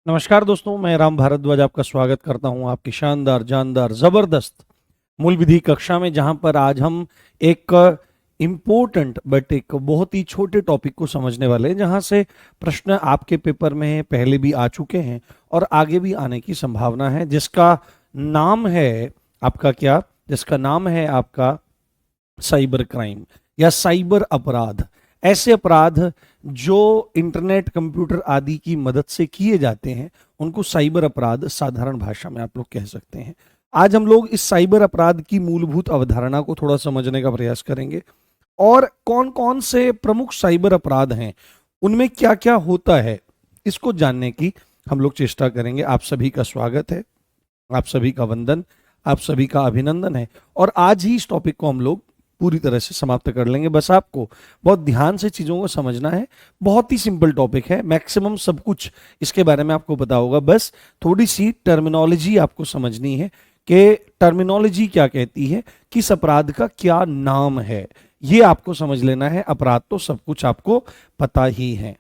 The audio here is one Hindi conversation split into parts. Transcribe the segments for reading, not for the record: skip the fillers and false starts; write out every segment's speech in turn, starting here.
नमस्कार दोस्तों, मैं राम भारद्वाज आपका स्वागत करता हूं आपकी शानदार जानदार जबरदस्त मूल विधि कक्षा में, जहां पर आज हम एक इम्पोर्टेंट बट एक बहुत ही छोटे टॉपिक को समझने वाले हैं, जहां से प्रश्न आपके पेपर में पहले भी आ चुके हैं और आगे भी आने की संभावना है, जिसका नाम है आपका क्या, जिसका नाम है आपका साइबर क्राइम या साइबर अपराध। ऐसे अपराध जो इंटरनेट कंप्यूटर आदि की मदद से किए जाते हैं उनको साइबर अपराध साधारण भाषा में आप लोग कह सकते हैं। आज हम लोग इस साइबर अपराध की मूलभूत अवधारणा को थोड़ा समझने का प्रयास करेंगे और कौन कौन से प्रमुख साइबर अपराध हैं, उनमें क्या क्या होता है, इसको जानने की हम लोग चेष्टा करेंगे। आप सभी का स्वागत है, आप सभी का वंदन, आप सभी का अभिनंदन है और आज ही इस टॉपिक को हम लोग पूरी तरह से समाप्त कर लेंगे। बस आपको बहुत ध्यान से चीज़ों को समझना है। बहुत ही सिंपल टॉपिक है, मैक्सिमम सब कुछ इसके बारे में आपको पता होगा। बस थोड़ी सी टर्मिनोलॉजी आपको समझनी है कि टर्मिनोलॉजी क्या कहती है, किस अपराध का क्या नाम है, ये आपको समझ लेना है। अपराध तो सब कुछ आपको पता ही है।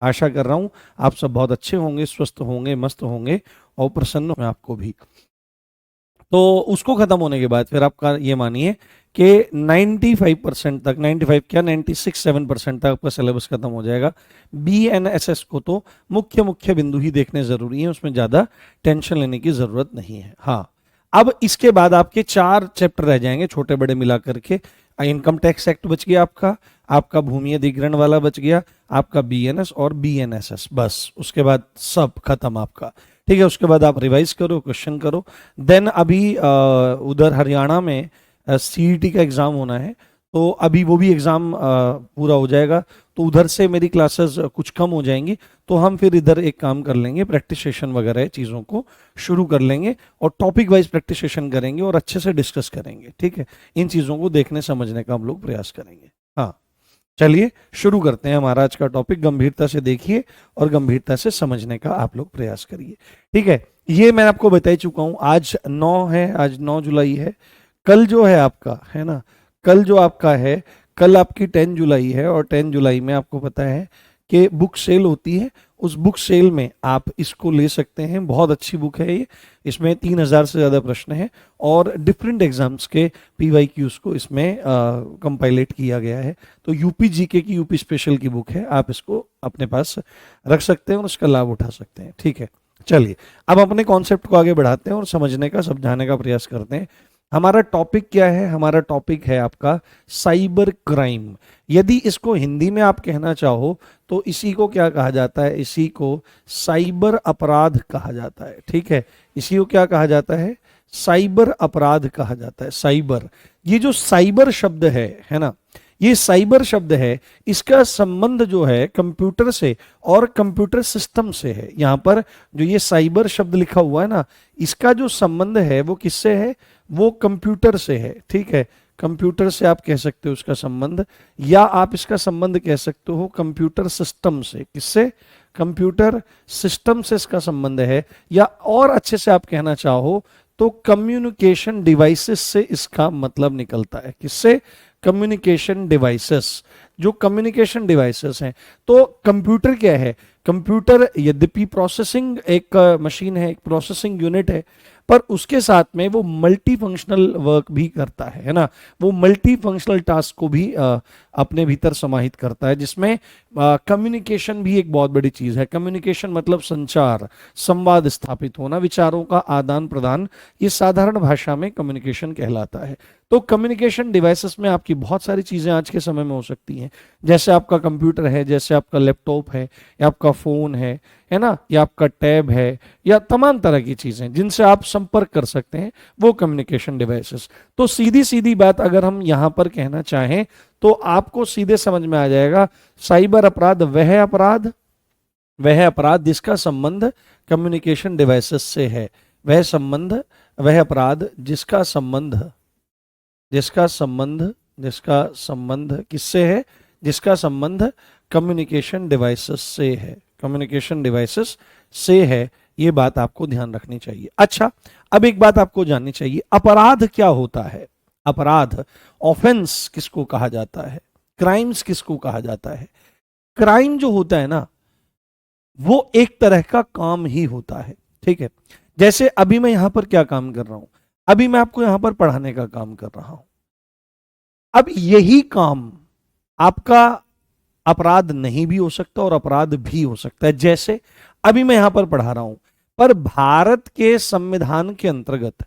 आशा कर रहा हूं आप सब बहुत अच्छे होंगे, स्वस्थ होंगे, मस्त होंगे और प्रसन्न होंगे आपको भी। तो उसको खत्म होने के बाद फिर आपका ये मानिए कि 95% तक, 95 क्या 96-7% तक आपका सिलेबस खत्म हो जाएगा। BNSS को तो मुख्य मुख्य बिंदु ही देखने जरूरी है, उसमें ज्यादा टेंशन लेने की जरूरत नहीं है। हाँ, अब इसके बाद आपके 4 चैप्टर रह जाएंगे छोटे बड़े मिला करके। इनकम टैक्स एक्ट बच गया आपका, आपका भूमि अधिग्रहण वाला बच गया, आपका BNS और BNSS, बस उसके बाद सब खत्म आपका। ठीक है, उसके बाद आप रिवाइज करो, क्वेश्चन करो। देन अभी उधर हरियाणा में CET का एग्जाम होना है, तो अभी वो भी एग्जाम पूरा हो जाएगा, तो उधर से मेरी क्लासेस कुछ कम हो जाएंगी, तो हम फिर इधर एक काम कर लेंगे, प्रैक्टिस सेशन वगैरह चीज़ों को शुरू कर लेंगे और टॉपिक वाइज प्रैक्टिस सेशन करेंगे और अच्छे से डिस्कस करेंगे। ठीक है, इन चीज़ों को देखने समझने का हम लोग प्रयास करेंगे। हाँ, चलिए शुरू करते हैं हमारा आज का टॉपिक। गंभीरता से देखिए और गंभीरता से समझने का आप लोग प्रयास करिए। ठीक है, ये मैं आपको बता ही चुका हूं, आज 9 है, आज 9 जुलाई है। कल जो है आपका, है ना, कल जो आपका है, कल आपकी 10 जुलाई है और 10 जुलाई में आपको पता है कि बुक सेल होती है। उस बुक सेल में आप इसको ले सकते हैं, बहुत अच्छी बुक है ये। इसमें 3000 से ज़्यादा प्रश्न हैं और डिफरेंट एग्जाम्स के PYQs को इसमें कंपाइलेट किया गया है। तो यूपी जीके की, यूपी स्पेशल की बुक है, आप इसको अपने पास रख सकते हैं और उसका लाभ उठा सकते हैं। ठीक है, चलिए अब अपने कॉन्सेप्ट को आगे बढ़ाते हैं और समझने का, समझाने का प्रयास करते हैं। हमारा टॉपिक क्या है? हमारा टॉपिक है आपका साइबर क्राइम। यदि इसको हिंदी में आप कहना चाहो तो इसी को क्या कहा जाता है? इसी को साइबर अपराध कहा जाता है। ठीक है, इसी को क्या कहा जाता है? साइबर अपराध कहा जाता है। साइबर, ये जो साइबर शब्द है ना, ये साइबर शब्द है, इसका संबंध जो है कंप्यूटर से और कंप्यूटर सिस्टम से है। यहां पर जो ये साइबर शब्द लिखा हुआ है ना, इसका जो संबंध है वो किससे है? वो कंप्यूटर से है। ठीक है, कंप्यूटर से आप कह सकते हो उसका संबंध, या आप इसका संबंध कह सकते हो कंप्यूटर सिस्टम से। किससे? कंप्यूटर सिस्टम से इसका संबंध है, या और अच्छे से आप कहना चाहो तो कम्युनिकेशन डिवाइसेस से इसका मतलब निकलता है। किससे? Communication devices. जो कम्युनिकेशन डिवाइसेस हैं, तो कंप्यूटर क्या है? कंप्यूटर यद्यपि प्रोसेसिंग एक मशीन है, एक प्रोसेसिंग यूनिट है, पर उसके साथ में वो मल्टी फंक्शनल वर्क भी करता है ना। वो मल्टी फंक्शनल टास्क को भी अपने भीतर समाहित करता है, जिसमें कम्युनिकेशन भी एक बहुत बड़ी चीज है। कम्युनिकेशन मतलब संचार, संवाद स्थापित होना, विचारों का आदान प्रदान, ये साधारण भाषा में कम्युनिकेशन कहलाता है। तो कम्युनिकेशन डिवाइसेस में आपकी बहुत सारी चीजें आज के समय में हो सकती हैं, जैसे आपका कंप्यूटर है, जैसे आपका लैपटॉप है, या आपका फोन है ना, या आपका टैब है, या तमाम तरह की चीजें जिनसे आप संपर्क कर सकते हैं, वो कम्युनिकेशन डिवाइसेस। तो सीधी सीधी बात अगर हम यहां पर कहना चाहें तो आपको सीधे समझ में आ जाएगा, साइबर अपराध वह अपराध जिसका संबंध कम्युनिकेशन डिवाइसेस से है। वह अपराध जिसका संबंध किससे है? जिसका संबंध कम्युनिकेशन डिवाइसेस से है। कम्युनिकेशन डिवाइसेस से है, ये बात आपको ध्यान रखनी चाहिए। अच्छा, अब एक बात आपको जाननी चाहिए, अपराध क्या होता है? अपराध, ऑफेंस किसको कहा जाता है? क्राइम्स किसको कहा जाता है? क्राइम जो होता है ना, वो एक तरह का काम ही होता है। ठीक है, जैसे अभी मैं यहां पर क्या काम कर रहा हूं, अभी मैं आपको यहां पर पढ़ाने का काम कर रहा हूं। अब यही काम आपका अपराध नहीं भी हो सकता और अपराध भी हो सकता है। जैसे अभी मैं यहां पर पढ़ा रहा हूं, पर भारत के संविधान के अंतर्गत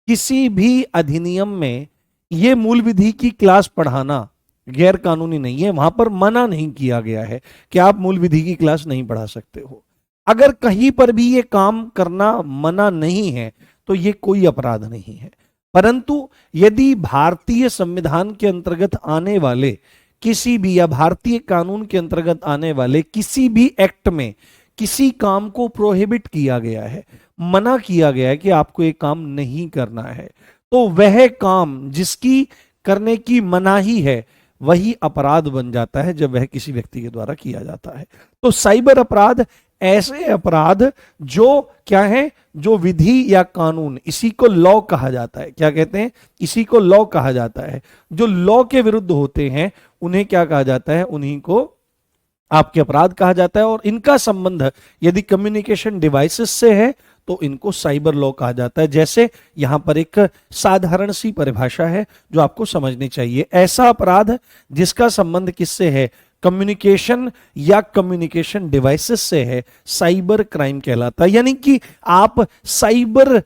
किसी भी अधिनियम में यह मूल विधि की क्लास पढ़ाना गैर कानूनी नहीं है। वहां पर मना नहीं किया गया है कि आप मूल विधि की क्लास नहीं पढ़ा सकते हो। अगर कहीं पर भी ये काम करना मना नहीं है तो ये कोई अपराध नहीं है। परंतु यदि भारतीय संविधान के अंतर्गत आने वाले किसी भी या भारतीय कानून के अंतर्गत आने वाले किसी भी एक्ट में किसी काम को प्रोहिबिट किया गया है, मना किया गया है कि आपको ये काम नहीं करना है, तो वह काम जिसकी करने की मनाही है वही अपराध बन जाता है जब वह किसी व्यक्ति के द्वारा किया जाता है। तो साइबर अपराध ऐसे अपराध जो क्या है, जो विधि या कानून, इसी को लॉ कहा जाता है। क्या कहते हैं? इसी को लॉ कहा जाता है। जो लॉ के विरुद्ध होते हैं उन्हें क्या कहा जाता है? उन्हीं को आपके अपराध कहा जाता है। और इनका संबंध यदि कम्युनिकेशन डिवाइसेस से है तो इनको साइबर लॉ कहा जाता है। जैसे यहां पर एक साधारण सी परिभाषा है जो आपको समझनी चाहिए। ऐसा अपराध जिसका संबंध किससे है? कम्युनिकेशन या कम्युनिकेशन डिवाइसेस से है, साइबर क्राइम कहलाता है। यानी कि आप साइबर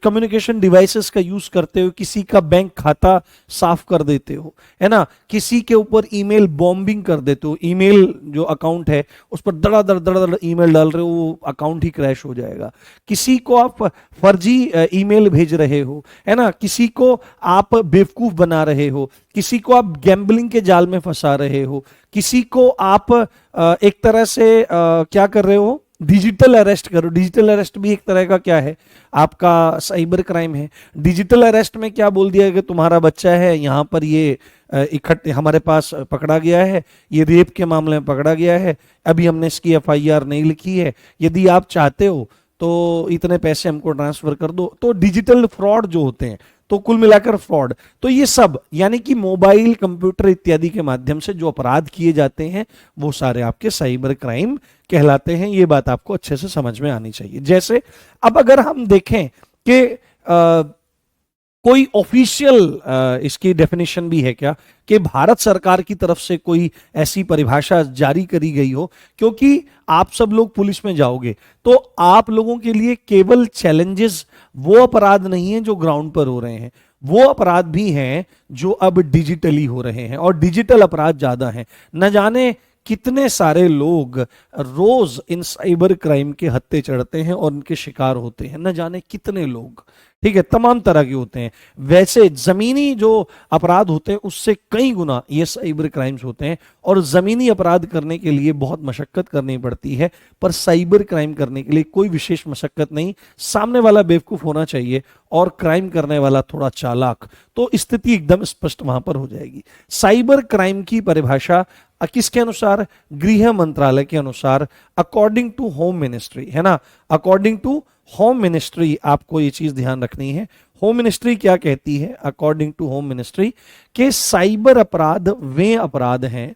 कम्युनिकेशन डिवाइसेस का यूज करते हो, किसी का बैंक खाता साफ कर देते हो, है ना, किसी के ऊपर ईमेल बॉम्बिंग कर देते हो, ईमेल जो अकाउंट है उस पर दड़ा ईमेल डाल रहे हो, वो अकाउंट ही क्रैश हो जाएगा। किसी को आप फर्जी ईमेल भेज रहे हो, है ना, किसी को आप बेवकूफ बना रहे हो, किसी को आप गैम्बलिंग के जाल में फंसा रहे हो, किसी को आप एक तरह से क्या कर रहे हो? डिजिटल अरेस्ट करो। डिजिटल अरेस्ट भी एक तरह का क्या है? आपका साइबर क्राइम है। डिजिटल अरेस्ट में क्या बोल दिया कि तुम्हारा बच्चा है यहाँ पर, ये इकट्ठे हमारे पास पकड़ा गया है, ये रेप के मामले में पकड़ा गया है, अभी हमने इसकी एफआईआर नहीं लिखी है, यदि आप चाहते हो तो इतने पैसे हमको ट्रांसफर कर दो। तो डिजिटल फ्रॉड जो होते हैं, तो कुल मिलाकर फ्रॉड, तो ये सब यानी कि मोबाइल, कंप्यूटर इत्यादि के माध्यम से जो अपराध किए जाते हैं वो सारे आपके साइबर क्राइम कहलाते हैं। ये बात आपको अच्छे से समझ में आनी चाहिए। जैसे अब अगर हम देखें कि कोई ऑफिशियल इसकी डेफिनेशन भी है क्या कि भारत सरकार की तरफ से कोई ऐसी परिभाषा जारी करी गई हो? क्योंकि आप सब लोग पुलिस में जाओगे तो आप लोगों के लिए केवल चैलेंजेस वो अपराध नहीं है जो ग्राउंड पर हो रहे हैं, वो अपराध भी हैं जो अब डिजिटली हो रहे हैं, और डिजिटल अपराध ज्यादा हैं। न जाने कितने सारे लोग रोज इन साइबर क्राइम के हत्थे चढ़ते हैं और इनके शिकार होते हैं, न जाने कितने लोग। ठीक है, तमाम तरह के होते हैं। वैसे जमीनी जो अपराध होते हैं उससे कई गुना ये साइबर क्राइम्स होते हैं, और जमीनी अपराध करने के लिए बहुत मशक्कत करनी पड़ती है, पर साइबर क्राइम करने के लिए कोई विशेष मशक्कत नहीं। सामने वाला बेवकूफ होना चाहिए और क्राइम करने वाला थोड़ा चालाक, तो स्थिति एकदम स्पष्ट वहां पर हो जाएगी। साइबर क्राइम की परिभाषा किसके अनुसार? गृह मंत्रालय के अनुसार, अकॉर्डिंग टू होम मिनिस्ट्री, है ना, अकॉर्डिंग टू होम मिनिस्ट्री। आपको ये चीज ध्यान रखनी है। होम मिनिस्ट्री क्या कहती है? अकॉर्डिंग टू होम मिनिस्ट्री के साइबर अपराध वे अपराध हैं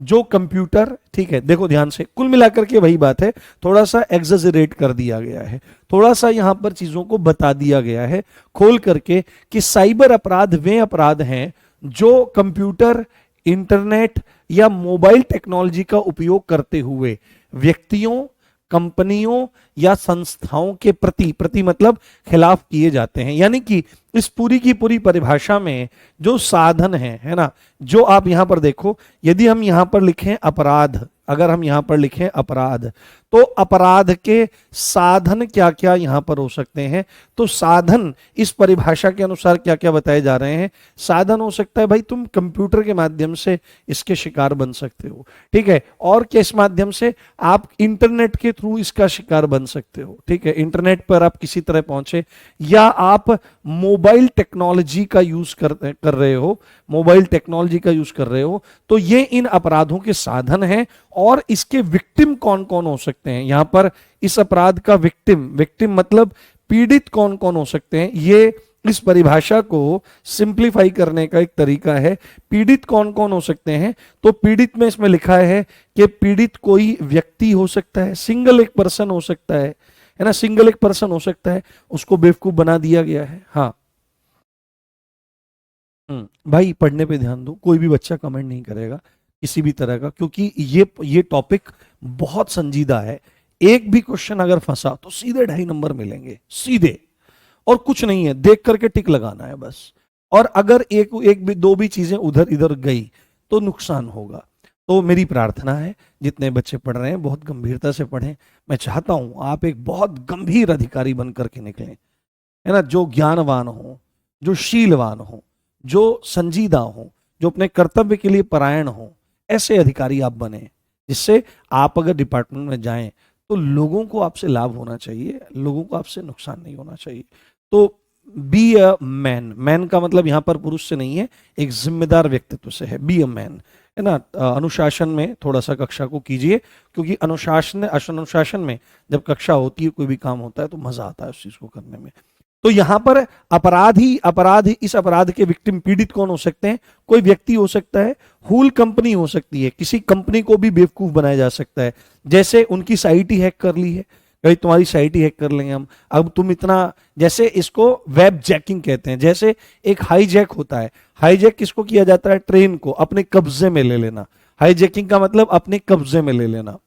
जो कंप्यूटर, ठीक है, देखो ध्यान से, कुल मिलाकर के वही बात है, थोड़ा सा एग्जेजरेट कर दिया गया है, थोड़ा सा यहां पर चीजों को बता दिया गया है खोल करके कि साइबर अपराध वे अपराध हैं जो कंप्यूटर, इंटरनेट या मोबाइल टेक्नोलॉजी का उपयोग करते हुए व्यक्तियों, कंपनियों या संस्थाओं के प्रति मतलब खिलाफ किए जाते हैं। यानी कि इस पूरी की पूरी परिभाषा में जो साधन है ना, जो आप यहां पर देखो, यदि हम यहां पर लिखें अपराध, अगर हम यहां पर लिखें अपराध, तो अपराध के साधन क्या क्या यहां पर हो सकते हैं? तो साधन इस परिभाषा के अनुसार क्या क्या बताए जा रहे हैं? साधन हो सकता है भाई, तुम कंप्यूटर के माध्यम से इसके शिकार बन सकते हो, ठीक है, और किस माध्यम से? आप इंटरनेट के थ्रू इसका शिकार बन सकते हो, ठीक है, इंटरनेट पर आप किसी तरह पहुंचे, या आप मोबाइल टेक्नोलॉजी का यूज कर रहे हो, मोबाइल टेक्नोलॉजी का यूज कर रहे हो, तो ये इन अपराधों के साधन हैं। और इसके विक्टिम कौन कौन हो सकते हैं? यहां पर इस अपराध का विक्टिम मतलब पीड़ित कौन कौन हो सकते हैं? ये इस परिभाषा को सिंप्लीफाई करने का एक तरीका है। पीड़ित कौन कौन हो सकते हैं, तो पीड़ित में इसमें लिखा है कि पीड़ित कोई व्यक्ति हो सकता है, सिंगल एक पर्सन हो सकता है ना, सिंगल एक पर्सन हो सकता है, उसको बेवकूफ बना दिया गया है। हाँ भाई पढ़ने पे ध्यान दो, कोई भी बच्चा कमेंट नहीं करेगा किसी भी तरह का, क्योंकि ये टॉपिक बहुत संजीदा है। एक भी क्वेश्चन अगर फंसा तो सीधे 2.5 नंबर मिलेंगे सीधे, और कुछ नहीं है, देख करके टिक लगाना है बस। और अगर एक भी दो भी चीजें उधर इधर गई तो नुकसान होगा। तो मेरी प्रार्थना है जितने बच्चे पढ़ रहे हैं बहुत गंभीरता से पढ़ें। मैं चाहता हूं आप एक बहुत गंभीर अधिकारी बन करके निकलें, है ना, जो ज्ञानवान हो, जो शीलवान हो, जो संजीदा हो, जो अपने कर्तव्य के लिए परायण हो, ऐसे अधिकारी आप बने, जिससे आप अगर डिपार्टमेंट में जाएं तो लोगों को आपसे लाभ होना चाहिए, लोगों को आपसे नुकसान नहीं होना चाहिए। तो बी अ मैन, मैन का मतलब यहां पर पुरुष से नहीं है, एक जिम्मेदार व्यक्तित्व से है, बी अ मैन, है ना। अनुशासन में थोड़ा सा कक्षा को कीजिए, क्योंकि अनुशासन में जब कक्षा होती है, कोई भी काम होता है तो मजा आता है उस चीज को करने में। तो यहां पर अपराधी, इस अपराध के विक्टिम पीड़ित कौन हो सकते हैं, कोई व्यक्ति हो सकता है, होल कंपनी हो सकती है, किसी कंपनी को भी बेवकूफ बनाया जा सकता है। जैसे उनकी साइट ही हैक कर ली है, भाई तुम्हारी साइट ही हैक कर लेंगे हम, अब तुम इतना, जैसे इसको वेब जैकिंग कहते हैं, जैसे एक हाईजैक होता है। हाईजैक किसको किया जाता है, ट्रेन को अपने कब्जे में ले लेना। हाईजैकिंग का मतलब अपने कब्जे में ले लेना।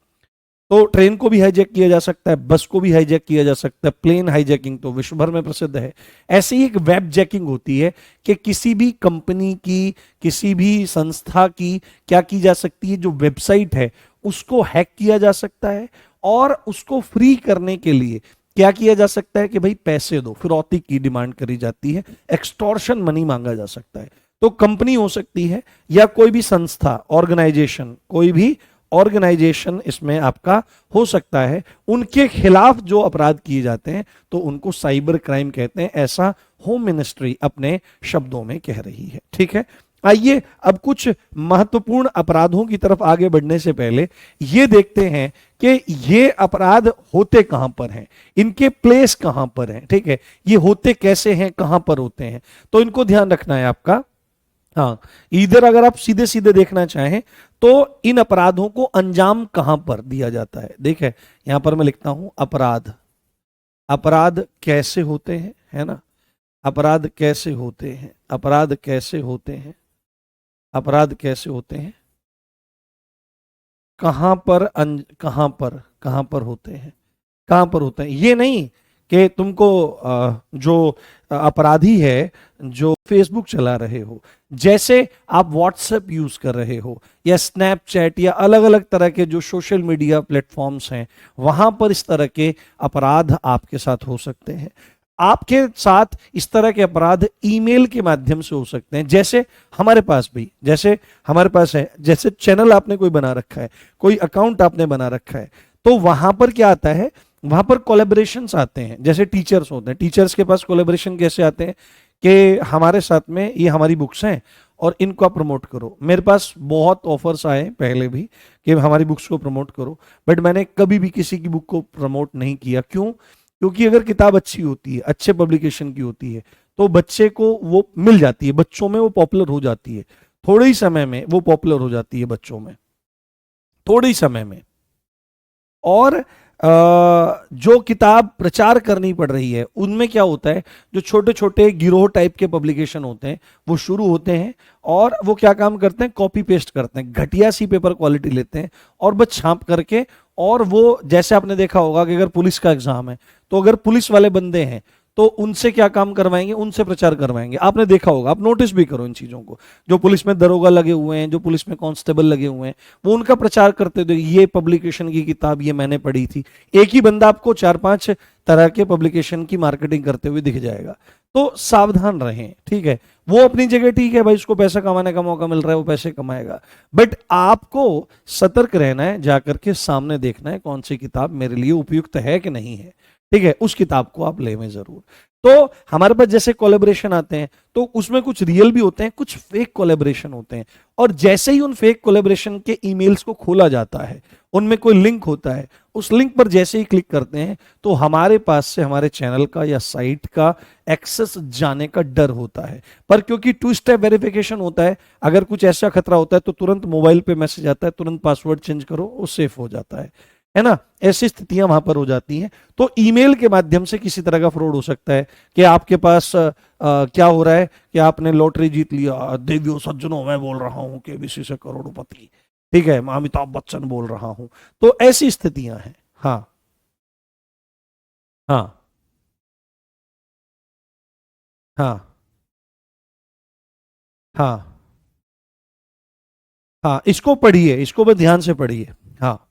तो ट्रेन को भी हाईजैक किया जा सकता है, बस को भी हाईजैक किया जा सकता है, प्लेन हाईजैकिंग तो विश्व भर में प्रसिद्ध है। ऐसे ही एक वेब जैकिंग होती है कि किसी भी कंपनी की, किसी भी संस्था की क्या की जा सकती है, जो वेबसाइट है उसको हैक किया जा सकता है, और उसको फ्री करने के लिए क्या किया जा सकता है कि भाई पैसे दो, फिरौती की डिमांड करी जाती है, एक्सटॉर्शन मनी मांगा जा सकता है। तो कंपनी हो सकती है या कोई भी संस्था, ऑर्गेनाइजेशन, कोई भी ऑर्गेनाइजेशन इसमें आपका हो सकता है। उनके खिलाफ जो अपराध किए जाते हैं तो उनको साइबर क्राइम कहते हैं, ऐसा होम मिनिस्ट्री अपने शब्दों में कह रही है। ठीक है, आइए अब कुछ महत्वपूर्ण अपराधों की तरफ आगे बढ़ने से पहले ये देखते हैं कि ये अपराध होते कहां पर हैं, इनके प्लेस कहां पर हैं। ठीक है, ये होते कैसे हैं, कहां पर होते हैं, तो इनको ध्यान रखना है आपका। हाँ, इधर अगर आप सीधे सीधे देखना चाहें तो इन अपराधों को अंजाम कहां पर दिया जाता है। देखें यहां पर मैं लिखता हूं अपराध, अपराध कैसे होते हैं, है ना, अपराध कैसे होते हैं, अपराध कैसे होते हैं, अपराध कैसे होते हैं, कहां पर कहां पर होते हैं, कहां पर होते हैं। ये नहीं कि तुमको जो अपराधी है जो फेसबुक चला रहे हो, जैसे आप व्हाट्सएप यूज कर रहे हो या स्नैपचैट या अलग अलग तरह के जो सोशल मीडिया प्लेटफॉर्म्स हैं, वहां पर इस तरह के अपराध आपके साथ हो सकते हैं। आपके साथ इस तरह के अपराध ईमेल के माध्यम से हो सकते हैं, जैसे हमारे पास भी, जैसे हमारे पास है, जैसे चैनल आपने कोई बना रखा है, कोई अकाउंट आपने बना रखा है, तो वहां पर क्या आता है, वहां पर कोलैबोरेशंस आते हैं। जैसे टीचर्स होते हैं, टीचर्स के पास कोलैबोरेशन कैसे आते हैं कि हमारे साथ में ये हमारी बुक्स हैं और इनको आप प्रमोट करो। मेरे पास बहुत ऑफर्स आए पहले भी कि हमारी बुक्स को प्रमोट करो, बट मैंने कभी भी किसी की बुक को प्रमोट नहीं किया। क्यों? क्योंकि अगर किताब अच्छी होती है, अच्छे पब्लिकेशन की होती है, तो बच्चे को वो मिल जाती है, बच्चों में वो पॉपुलर हो जाती है, थोड़े ही समय में वो पॉपुलर हो जाती है बच्चों में, थोड़े ही समय में। और जो किताब प्रचार करनी पड़ रही है उनमें क्या होता है, जो छोटे छोटे गिरोह टाइप के पब्लिकेशन होते हैं वो शुरू होते हैं, और वो क्या काम करते हैं, कॉपी पेस्ट करते हैं, घटिया सी पेपर क्वालिटी लेते हैं और बस छाप करके, और वो जैसे आपने देखा होगा कि अगर पुलिस का एग्जाम है तो अगर पुलिस वाले बंदे हैं तो उनसे क्या काम करवाएंगे, उनसे प्रचार करवाएंगे। आपने देखा होगा, आप नोटिस भी करो इन चीजों को, जो पुलिस में दरोगा लगे हुए हैं, जो पुलिस में कांस्टेबल लगे हुए हैं, वो उनका प्रचार करते थे, ये पब्लिकेशन की किताब ये मैंने पढ़ी थी। एक ही बंदा आपको 4-5 तरह के पब्लिकेशन की मार्केटिंग करते हुए दिख जाएगा। तो सावधान रहें, ठीक है। वो अपनी जगह ठीक है भाई, उसको पैसा कमाने का मौका मिल रहा है, वो पैसे कमाएगा, बट आपको सतर्क रहना है, जाकर के सामने देखना है कौन सी किताब मेरे लिए उपयुक्त है कि नहीं है। ठीक है, उस किताब को आप लेवें जरूर। तो हमारे पास जैसे कोलैबोरेशन आते हैं तो उसमें कुछ रियल भी होते हैं, कुछ फेक कोलैबोरेशन होते हैं, और जैसे ही उन फेक कोलैबोरेशन के ईमेल्स को खोला जाता है, उनमें कोई लिंक होता है, उस लिंक पर जैसे ही क्लिक करते हैं तो हमारे पास से हमारे चैनल का या साइट का एक्सेस जाने का डर होता है। पर क्योंकि टू स्टेप वेरिफिकेशन होता है, अगर कुछ ऐसा खतरा होता है तो तुरंत मोबाइल पे मैसेज आता है, तुरंत पासवर्ड चेंज करो, वो सेफ हो जाता है ना। ऐसी स्थितियां वहां पर हो जाती हैं। तो ईमेल के माध्यम से किसी तरह का फ्रॉड हो सकता है कि आपके पास क्या हो रहा है कि आपने लॉटरी जीत लिया, देवियों सज्जनों मैं बोल रहा हूं केबीसी से करोड़पति, ठीक है, मैं अमिताभ बच्चन बोल रहा हूं। तो ऐसी स्थितियां हैं। हाँ हाँ हाँ हाँ हाँ, इसको पढ़िए, इसको भी ध्यान से पढ़िए। हाँ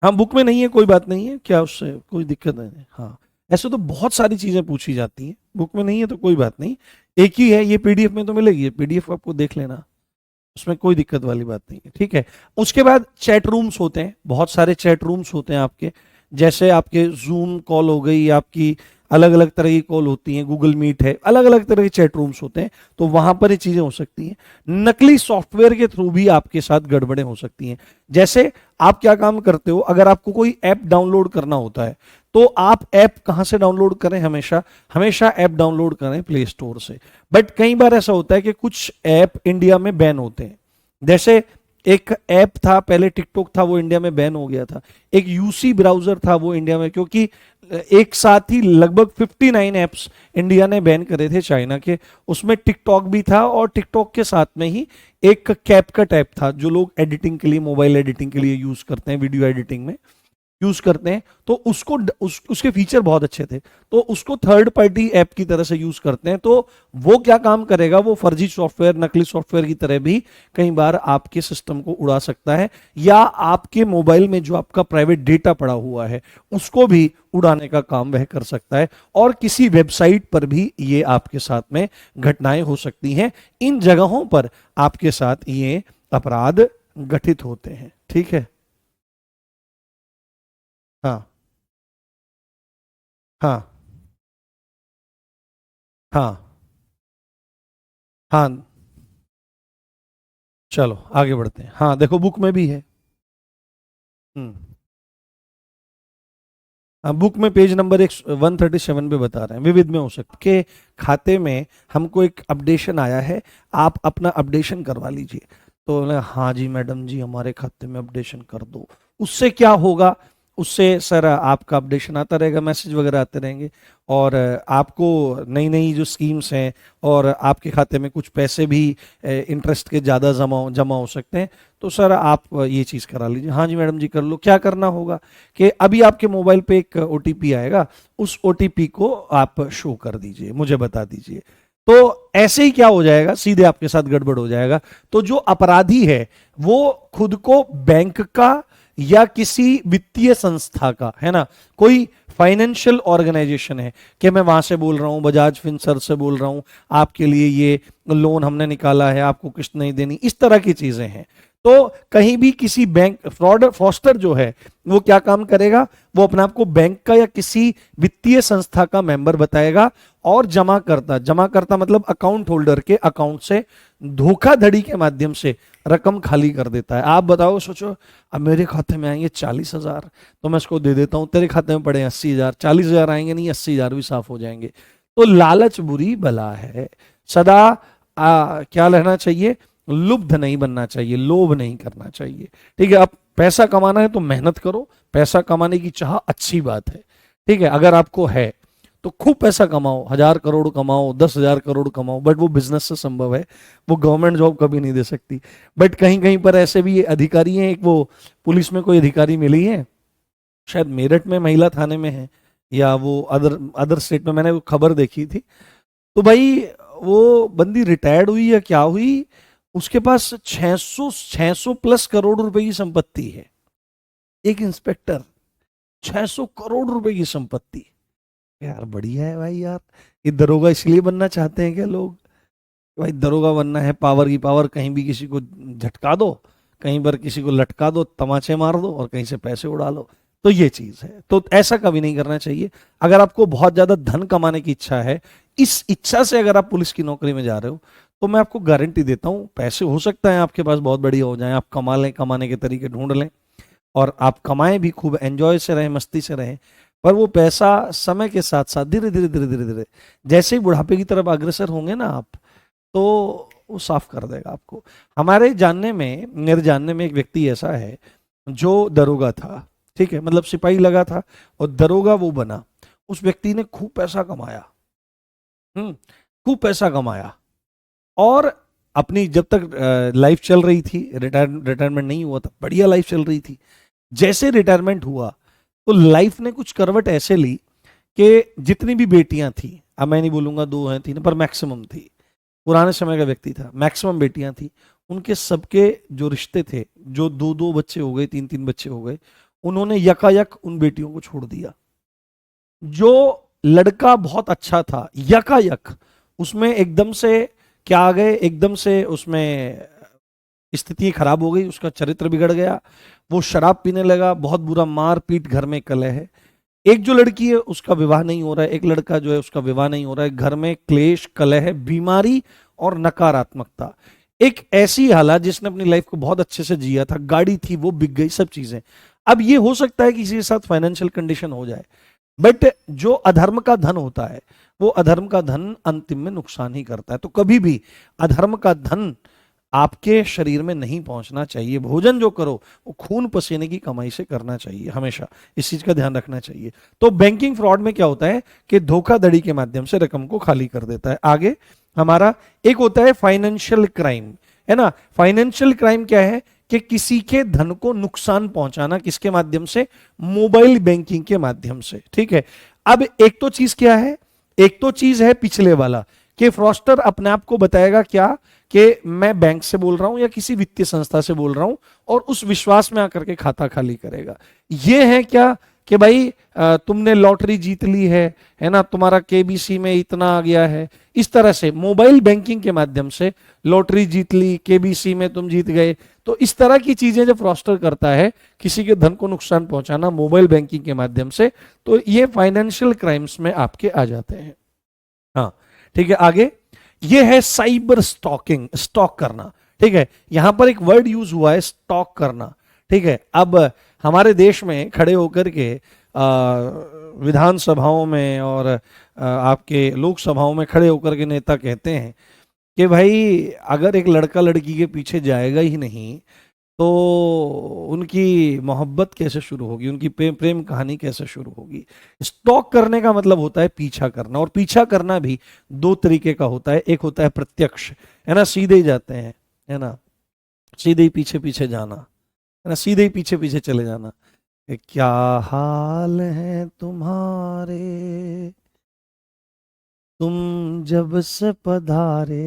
हाँ, बुक में नहीं है कोई बात नहीं है, क्या उससे कोई दिक्कत नहीं है। हाँ, ऐसे तो बहुत सारी चीजें पूछी जाती हैं, बुक में नहीं है तो कोई बात नहीं, एक ही है, ये पीडीएफ में तो मिलेगी, पीडीएफ आपको देख लेना, उसमें कोई दिक्कत वाली बात नहीं है, ठीक है। उसके बाद चैट रूम्स होते हैं, बहुत सारे चैट रूम्स होते हैं आपके, जैसे आपके जूम कॉल हो गई, आपकी अलग अलग तरह की कॉल होती हैं, गूगल मीट है, अलग अलग तरह के चैट रूम्स होते हैं, तो वहां पर ये चीजें हो सकती हैं। नकली सॉफ्टवेयर के थ्रू भी आपके साथ गड़बड़ें हो सकती हैं। जैसे आप क्या काम करते हो, अगर आपको कोई ऐप डाउनलोड करना होता है तो आप ऐप कहां से डाउनलोड करें, हमेशा हमेशा ऐप डाउनलोड करें प्ले स्टोर से। बट कई बार ऐसा होता है कि कुछ ऐप इंडिया में बैन होते हैं। जैसे एक ऐप था पहले, टिकटॉक था, वो इंडिया में बैन हो गया था। एक यूसी ब्राउजर था, वो इंडिया में, क्योंकि एक साथ ही लगभग 59 ऐप्स इंडिया ने बैन करे थे चाइना के, उसमें टिकटॉक भी था, और टिकटॉक के साथ में ही एक कैपकट ऐप था जो लोग एडिटिंग के लिए, मोबाइल एडिटिंग के लिए यूज करते हैं, वीडियो एडिटिंग में यूज करते हैं, तो उसको उसके फीचर बहुत अच्छे थे, तो उसको थर्ड पार्टी ऐप की तरह से यूज करते हैं। तो वो क्या काम करेगा, वो फर्जी सॉफ्टवेयर, नकली सॉफ्टवेयर की तरह भी कई बार आपके सिस्टम को उड़ा सकता है, या आपके मोबाइल में जो आपका प्राइवेट डेटा पड़ा हुआ है उसको भी उड़ाने का काम वह कर सकता है। और किसी वेबसाइट पर भी ये आपके साथ में घटनाएं हो सकती हैं। इन जगहों पर आपके साथ ये अपराध घटित होते हैं, ठीक है। हाँ हाँ हाँ हाँ, चलो आगे बढ़ते हैं। हाँ देखो, बुक में भी है। हम्म, हाँ, बुक में पेज नंबर 137 पे बता रहे हैं, विविध में हो सकता के खाते में हमको एक अपडेशन आया है, आप अपना अपडेशन करवा लीजिए। तो बोले, हाँ जी मैडम जी, हमारे खाते में अपडेशन कर दो। उससे क्या होगा, उससे सर आपका अपडेशन आता रहेगा, मैसेज वगैरह आते रहेंगे, और आपको नई नई जो स्कीम्स हैं, और आपके खाते में कुछ पैसे भी इंटरेस्ट के ज़्यादा जमा जमा हो सकते हैं। तो सर आप ये चीज़ करा लीजिए। हाँ जी मैडम जी कर लो। क्या करना होगा कि अभी आपके मोबाइल पे एक ओटीपी आएगा, उस ओटीपी को आप शो कर दीजिए, मुझे बता दीजिए। तो ऐसे ही क्या हो जाएगा, सीधे आपके साथ गड़बड़ हो जाएगा। तो जो अपराधी है वो खुद को बैंक का या किसी वित्तीय संस्था का, है ना, कोई फाइनेंशियल ऑर्गेनाइजेशन है कि मैं वहां से बोल रहा हूं, बजाज फिनसर्व से बोल रहा हूं, आपके लिए ये लोन हमने निकाला है, आपको किस्त नहीं देनी, इस तरह की चीजें हैं। तो कहीं भी किसी बैंक फ्रॉड फॉस्टर जो है वो क्या काम करेगा, वो अपने आप को बैंक का या किसी वित्तीय संस्था का मेंबर बताएगा, और जमा करता मतलब अकाउंट होल्डर के अकाउंट से धोखाधड़ी के माध्यम से रकम खाली कर देता है। आप बताओ, सोचो, अब मेरे खाते में आएंगे 40,000 तो मैं इसको दे देता हूं, तेरे खाते में पड़े 80,000, 40,000 आएंगे नहीं, 80,000 भी साफ हो जाएंगे। तो लालच बुरी बला है। सदा क्या रहना चाहिए, लुब्ध नहीं बनना चाहिए, लोभ नहीं करना चाहिए, ठीक है। अब पैसा कमाना है तो मेहनत करो, पैसा कमाने की चाह अच्छी बात है, ठीक है, अगर आपको है तो खूब पैसा कमाओ, 1,000 करोड़ कमाओ, 10,000 करोड़ कमाओ, बट वो बिजनेस से संभव है, वो गवर्नमेंट जॉब कभी नहीं दे सकती। बट कहीं कहीं पर ऐसे भी अधिकारी हैं, एक वो पुलिस में कोई अधिकारी मिली है, शायद मेरठ में महिला थाने में है, या वो अदर अदर स्टेट में, मैंने वो खबर देखी थी। तो भाई वो बंदी रिटायर्ड हुई या क्या हुई, उसके पास 600 प्लस करोड़ रुपए की संपत्ति है। एक इंस्पेक्टर, 600 करोड़ रुपए की संपत्ति, यार बढ़िया है भाई यार। ये दरोगा इसलिए बनना चाहते हैं क्या लोग, भाई दरोगा बनना है, पावर की पावर, कहीं भी किसी को झटका दो, कहीं पर किसी को लटका दो, तमाचे मार दो, और कहीं से पैसे उड़ा लो। तो ये चीज है, तो ऐसा कभी नहीं करना चाहिए। अगर आपको बहुत ज्यादा धन कमाने की इच्छा है, इस इच्छा से अगर आप पुलिस की नौकरी में जा रहे हो, तो मैं आपको गारंटी देता हूं पैसे हो सकता है आपके पास बहुत बढ़िया हो जाए, आप कमा लें, कमाने के तरीके ढूंढ लें, और आप कमाएं भी खूब, एंजॉय से रहें, मस्ती से रहें, पर वो पैसा समय के साथ साथ धीरे धीरे धीरे धीरे धीरे जैसे ही बुढ़ापे की तरफ अग्रसर होंगे ना आप, तो वो साफ कर देगा आपको। हमारे जानने में, मेरे जानने में एक व्यक्ति ऐसा है जो दरोगा था, ठीक है, मतलब सिपाही लगा था और दरोगा वो बना। उस व्यक्ति ने खूब पैसा कमाया, खूब पैसा कमाया, और अपनी जब तक लाइफ चल रही थी, रिटायरमेंट नहीं हुआ था, बढ़िया लाइफ चल रही थी। जैसे रिटायरमेंट हुआ तो लाइफ ने कुछ करवट ऐसे ली कि जितनी भी बेटियां थी, अब मैं नहीं बोलूंगा 2 हैं 3 पर मैक्सिमम थी, पुराने समय का व्यक्ति था, मैक्सिमम बेटियां थी, उनके सबके जो रिश्ते थे, जो 2-2 बच्चे हो गए, 3-3 बच्चे हो गए, उन्होंने यकायक उन बेटियों को छोड़ दिया। जो लड़का बहुत अच्छा था, यकायक उसमें एकदम से क्या आ गए, एकदम से उसमें स्थिति खराब हो गई, उसका चरित्र बिगड़ गया, वो शराब पीने लगा, बहुत बुरा मार पीट, घर में कलह है। एक जो लड़की है उसका विवाह नहीं हो रहा है, एक लड़का जो है उसका विवाह नहीं हो रहा है, घर में क्लेश, कलह, बीमारी और नकारात्मकता। एक ऐसी हालत जिसने अपनी लाइफ को बहुत अच्छे से जिया था, गाड़ी थी वो बिक गई, सब चीजें। अब ये हो सकता है कि किसी के साथ फाइनेंशियल कंडीशन हो जाए, बट जो अधर्म का धन होता है, वो अधर्म का धन अंतिम में नुकसान ही करता है। तो कभी भी अधर्म का धन आपके शरीर में नहीं पहुंचना चाहिए। भोजन जो करो वो खून पसीने की कमाई से करना चाहिए, हमेशा इस चीज का ध्यान रखना चाहिए। तो बैंकिंग फ्रॉड में क्या होता है कि धोखाधड़ी के माध्यम से रकम को खाली कर देता है। आगे हमारा एक होता है फाइनेंशियल क्राइम, है ना। फाइनेंशियल क्राइम क्या है कि किसी के धन को नुकसान पहुंचाना, किसके माध्यम से, मोबाइल बैंकिंग के माध्यम से, ठीक है। अब एक तो चीज क्या है, एक तो चीज है पिछले वाला कि फ्रॉस्टर अपने आप को बताएगा क्या कि मैं बैंक से बोल रहा हूं या किसी वित्तीय संस्था से बोल रहा हूं, और उस विश्वास में आकर के खाता खाली करेगा। यह है क्या कि भाई तुमने लॉटरी जीत ली है ना, तुम्हारा केबीसी में इतना आ गया है। इस तरह से मोबाइल बैंकिंग के माध्यम से लॉटरी जीत ली, केबीसी में तुम जीत गए। तो इस तरह की चीजें जब फ्रॉस्टर करता है, किसी के धन को नुकसान पहुंचाना मोबाइल बैंकिंग के माध्यम से, तो ये फाइनेंशियल क्राइम्स में आपके आ जाते हैं। हाँ, ठीक है। आगे ये है साइबर स्टॉकिंग, स्टॉक करना, ठीक है। यहां पर एक वर्ड यूज हुआ है, स्टॉक करना, ठीक है। अब हमारे देश में खड़े होकर के विधानसभाओं में और आपके लोकसभाओं में खड़े होकर के नेता कहते हैं कि भाई अगर एक लड़का लड़की के पीछे जाएगा ही नहीं तो उनकी मोहब्बत कैसे शुरू होगी, उनकी प्रेम कहानी कैसे शुरू होगी। स्टॉक करने का मतलब होता है पीछा करना, और पीछा करना भी 2 तरीके का होता है। एक होता है प्रत्यक्ष, है ना, सीधे ही जाते हैं, है ना, सीधे ही पीछे पीछे जाना, है ना, सीधे ही पीछे पीछे चले जाना। क्या हाल है तुम्हारे, तुम जब से पधारे,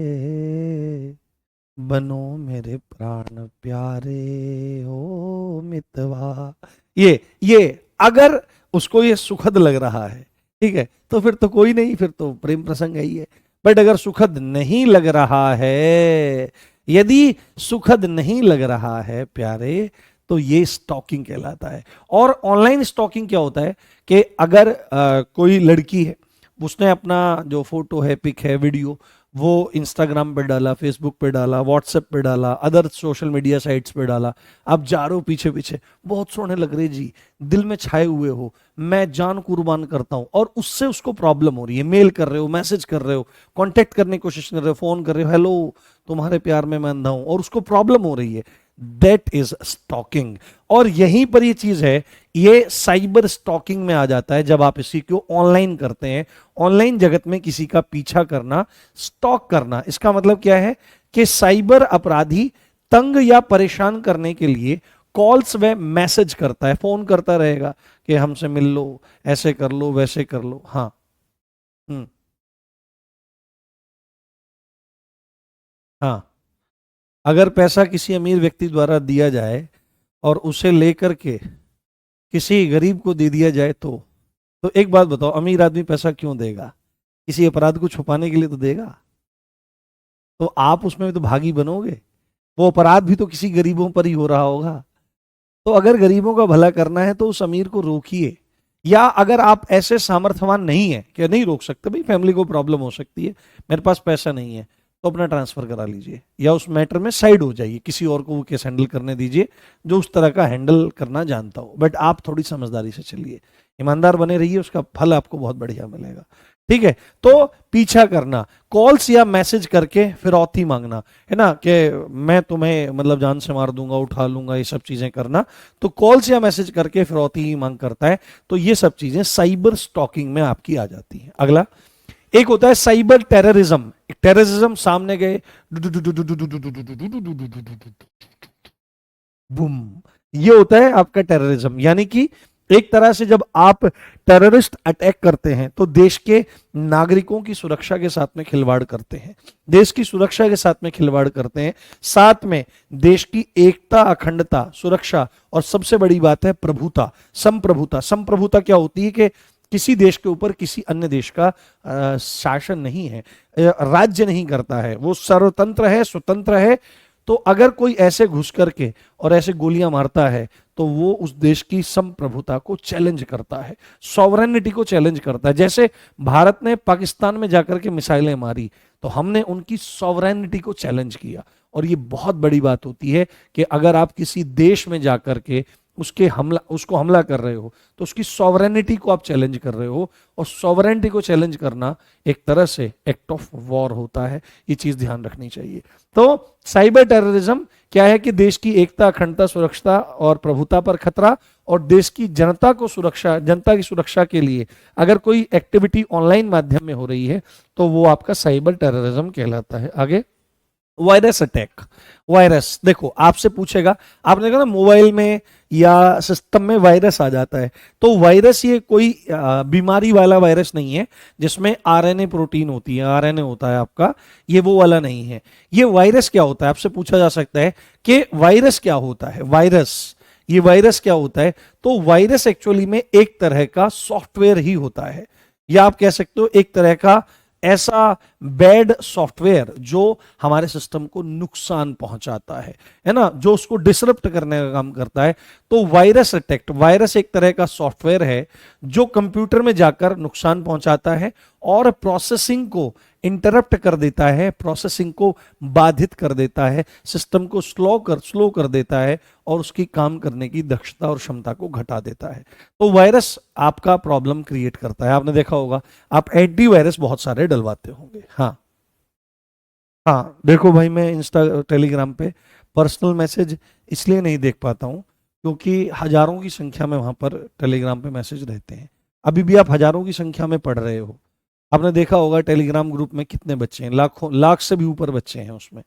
बनो मेरे प्राण प्यारे हो मितवा। ये अगर उसको ये सुखद लग रहा है, ठीक है, तो फिर तो कोई नहीं, फिर तो प्रेम प्रसंग है ही है। बट अगर सुखद नहीं लग रहा है, यदि सुखद नहीं लग रहा है प्यारे, तो ये स्टॉकिंग कहलाता है। और ऑनलाइन स्टॉकिंग क्या होता है कि अगर कोई लड़की है, उसने अपना जो फोटो है, पिक है, वीडियो, वो इंस्टाग्राम पे डाला, फेसबुक पे डाला, व्हाट्सएप पे डाला, अदर सोशल मीडिया साइट्स पे डाला, आप जा रहे हो पीछे पीछे, बहुत सोने लग रहे जी, दिल में छाए हुए हो, मैं जान कुर्बान करता हूं, और उससे उसको प्रॉब्लम हो रही है, मेल कर रहे हो, मैसेज कर रहे हो, कांटेक्ट करने की कोशिश कर रहे हो, फोन कर रहे हो, हेलो तुम्हारे प्यार में मैं अंधा हूं, और उसको प्रॉब्लम हो रही है, दैट इज स्टॉकिंग। और यहीं पर ये चीज है, ये साइबर स्टॉकिंग में आ जाता है जब आप इसी को ऑनलाइन करते हैं। ऑनलाइन जगत में किसी का पीछा करना, स्टॉक करना, इसका मतलब क्या है कि साइबर अपराधी तंग या परेशान करने के लिए कॉल्स व मैसेज करता है, फोन करता रहेगा कि हमसे मिल लो, ऐसे कर लो, वैसे कर लो। हाँ, हाँ, अगर पैसा किसी अमीर व्यक्ति द्वारा दिया जाए और उसे लेकर के किसी गरीब को दे दिया जाए, तो एक बात बताओ, अमीर आदमी पैसा क्यों देगा? किसी अपराध को छुपाने के लिए तो देगा। तो आप उसमें तो भागी बनोगे, वो अपराध भी तो किसी गरीबों पर ही हो रहा होगा। तो अगर गरीबों का भला करना है तो उस अमीर को रोकिए, या अगर आप ऐसे सामर्थ्यवान नहीं है कि नहीं रोक सकते, भाई फैमिली को प्रॉब्लम हो सकती है, मेरे पास पैसा नहीं है, तो अपना ट्रांसफर करा लीजिए या उस मैटर में साइड हो जाइए, किसी और को वो केस हैंडल करने दीजिए जो उस तरह का हैंडल करना जानता हो। बट आप थोड़ी समझदारी से चलिए, ईमानदार बने रहिए, उसका फल आपको बहुत बढ़िया मिलेगा। ठीक है, तो पीछा करना, कॉल्स या मैसेज करके फिरौती मांगना, है ना, कि मैं तुम्हें मतलब जान से मार दूंगा, उठा लूंगा, ये सब चीजें करना, तो कॉल्स या मैसेज करके फिरौती ही मांग करता है। तो ये सब चीजें साइबर स्टॉकिंग में आपकी आ जाती हैं। अगला एक होता है साइबर टेररिज्म। टेररिज्म, सामने गए, बूम, ये होता है आपका टेररिज्म। यानी कि एक तरह से जब आप टेररिस्ट अटैक करते हैं तो देश के नागरिकों की सुरक्षा के साथ में खिलवाड़ करते हैं, देश की सुरक्षा के साथ में खिलवाड़ करते हैं, साथ में देश की एकता, अखंडता, सुरक्षा, और सबसे बड़ी बात है प्रभुता, संप्रभुता। संप्रभुता क्या होती है कि किसी देश के ऊपर किसी अन्य देश का शासन नहीं है, राज्य नहीं करता है, वो सर्वतंत्र है, स्वतंत्र है। तो अगर कोई ऐसे घुस करके और ऐसे गोलियां मारता है तो वो उस देश की संप्रभुता को चैलेंज करता है, सॉवरेनिटी को चैलेंज करता है। जैसे भारत ने पाकिस्तान में जाकर के मिसाइलें मारी तो हमने उनकी सॉवरेनिटी को चैलेंज किया। और ये बहुत बड़ी बात होती है कि अगर आप किसी देश में जाकर के उसको हमला कर रहे हो तो उसकी सॉवरेनिटी को आप चैलेंज कर रहे हो, और सॉवरेनिटी को चैलेंज करना एक तरह से एक्ट ऑफ वॉर होता है। ये चीज ध्यान रखनी चाहिए। तो साइबर टेररिज्म क्या है कि देश की एकता, अखंडता, सुरक्षा और प्रभुता पर खतरा, और देश की जनता की सुरक्षा के लिए अगर कोई एक्टिविटी ऑनलाइन माध्यम में हो रही है तो वो आपका साइबर टेररिज्म कहलाता है। आगे, वायरस अटैक। वायरस, देखो आपसे पूछेगा, आपने कहा ना मोबाइल में या सिस्टम में वायरस आ जाता है, तो वायरस ये कोई बीमारी वाला वायरस नहीं है जिसमें आरएनए प्रोटीन होती है, आरएनए होता है आपका, ये वो वाला नहीं है। ये वायरस क्या होता है, आपसे पूछा जा सकता है कि वायरस क्या होता है, ये वायरस क्या होता है। तो वायरस एक्चुअली में एक तरह का सॉफ्टवेयर ही होता है, या आप कह सकते हो एक तरह का ऐसा बैड सॉफ्टवेयर जो हमारे सिस्टम को नुकसान पहुंचाता है ना, जो उसको डिसरप्ट करने का काम करता है। तो वायरस अटैक, वायरस एक तरह का सॉफ्टवेयर है जो कंप्यूटर में जाकर नुकसान पहुंचाता है और प्रोसेसिंग को इंटरप्ट कर देता है, प्रोसेसिंग को बाधित कर देता है, सिस्टम को स्लो कर देता है और उसकी काम करने की दक्षता और क्षमता को घटा देता है। तो वायरस आपका प्रॉब्लम क्रिएट करता है। आपने देखा होगा, आप एंटीवायरस बहुत सारे डलवाते होंगे। हाँ हाँ, देखो भाई, मैं इंस्टा टेलीग्राम पे पर्सनल मैसेज इसलिए नहीं देख पाता हूँ क्योंकि हजारों की संख्या में वहां पर टेलीग्राम पे मैसेज रहते हैं। अभी भी आप हजारों की संख्या में पढ़ रहे हो। आपने देखा होगा टेलीग्राम ग्रुप में कितने बच्चे हैं, लाख से भी ऊपर बच्चे हैं उसमें।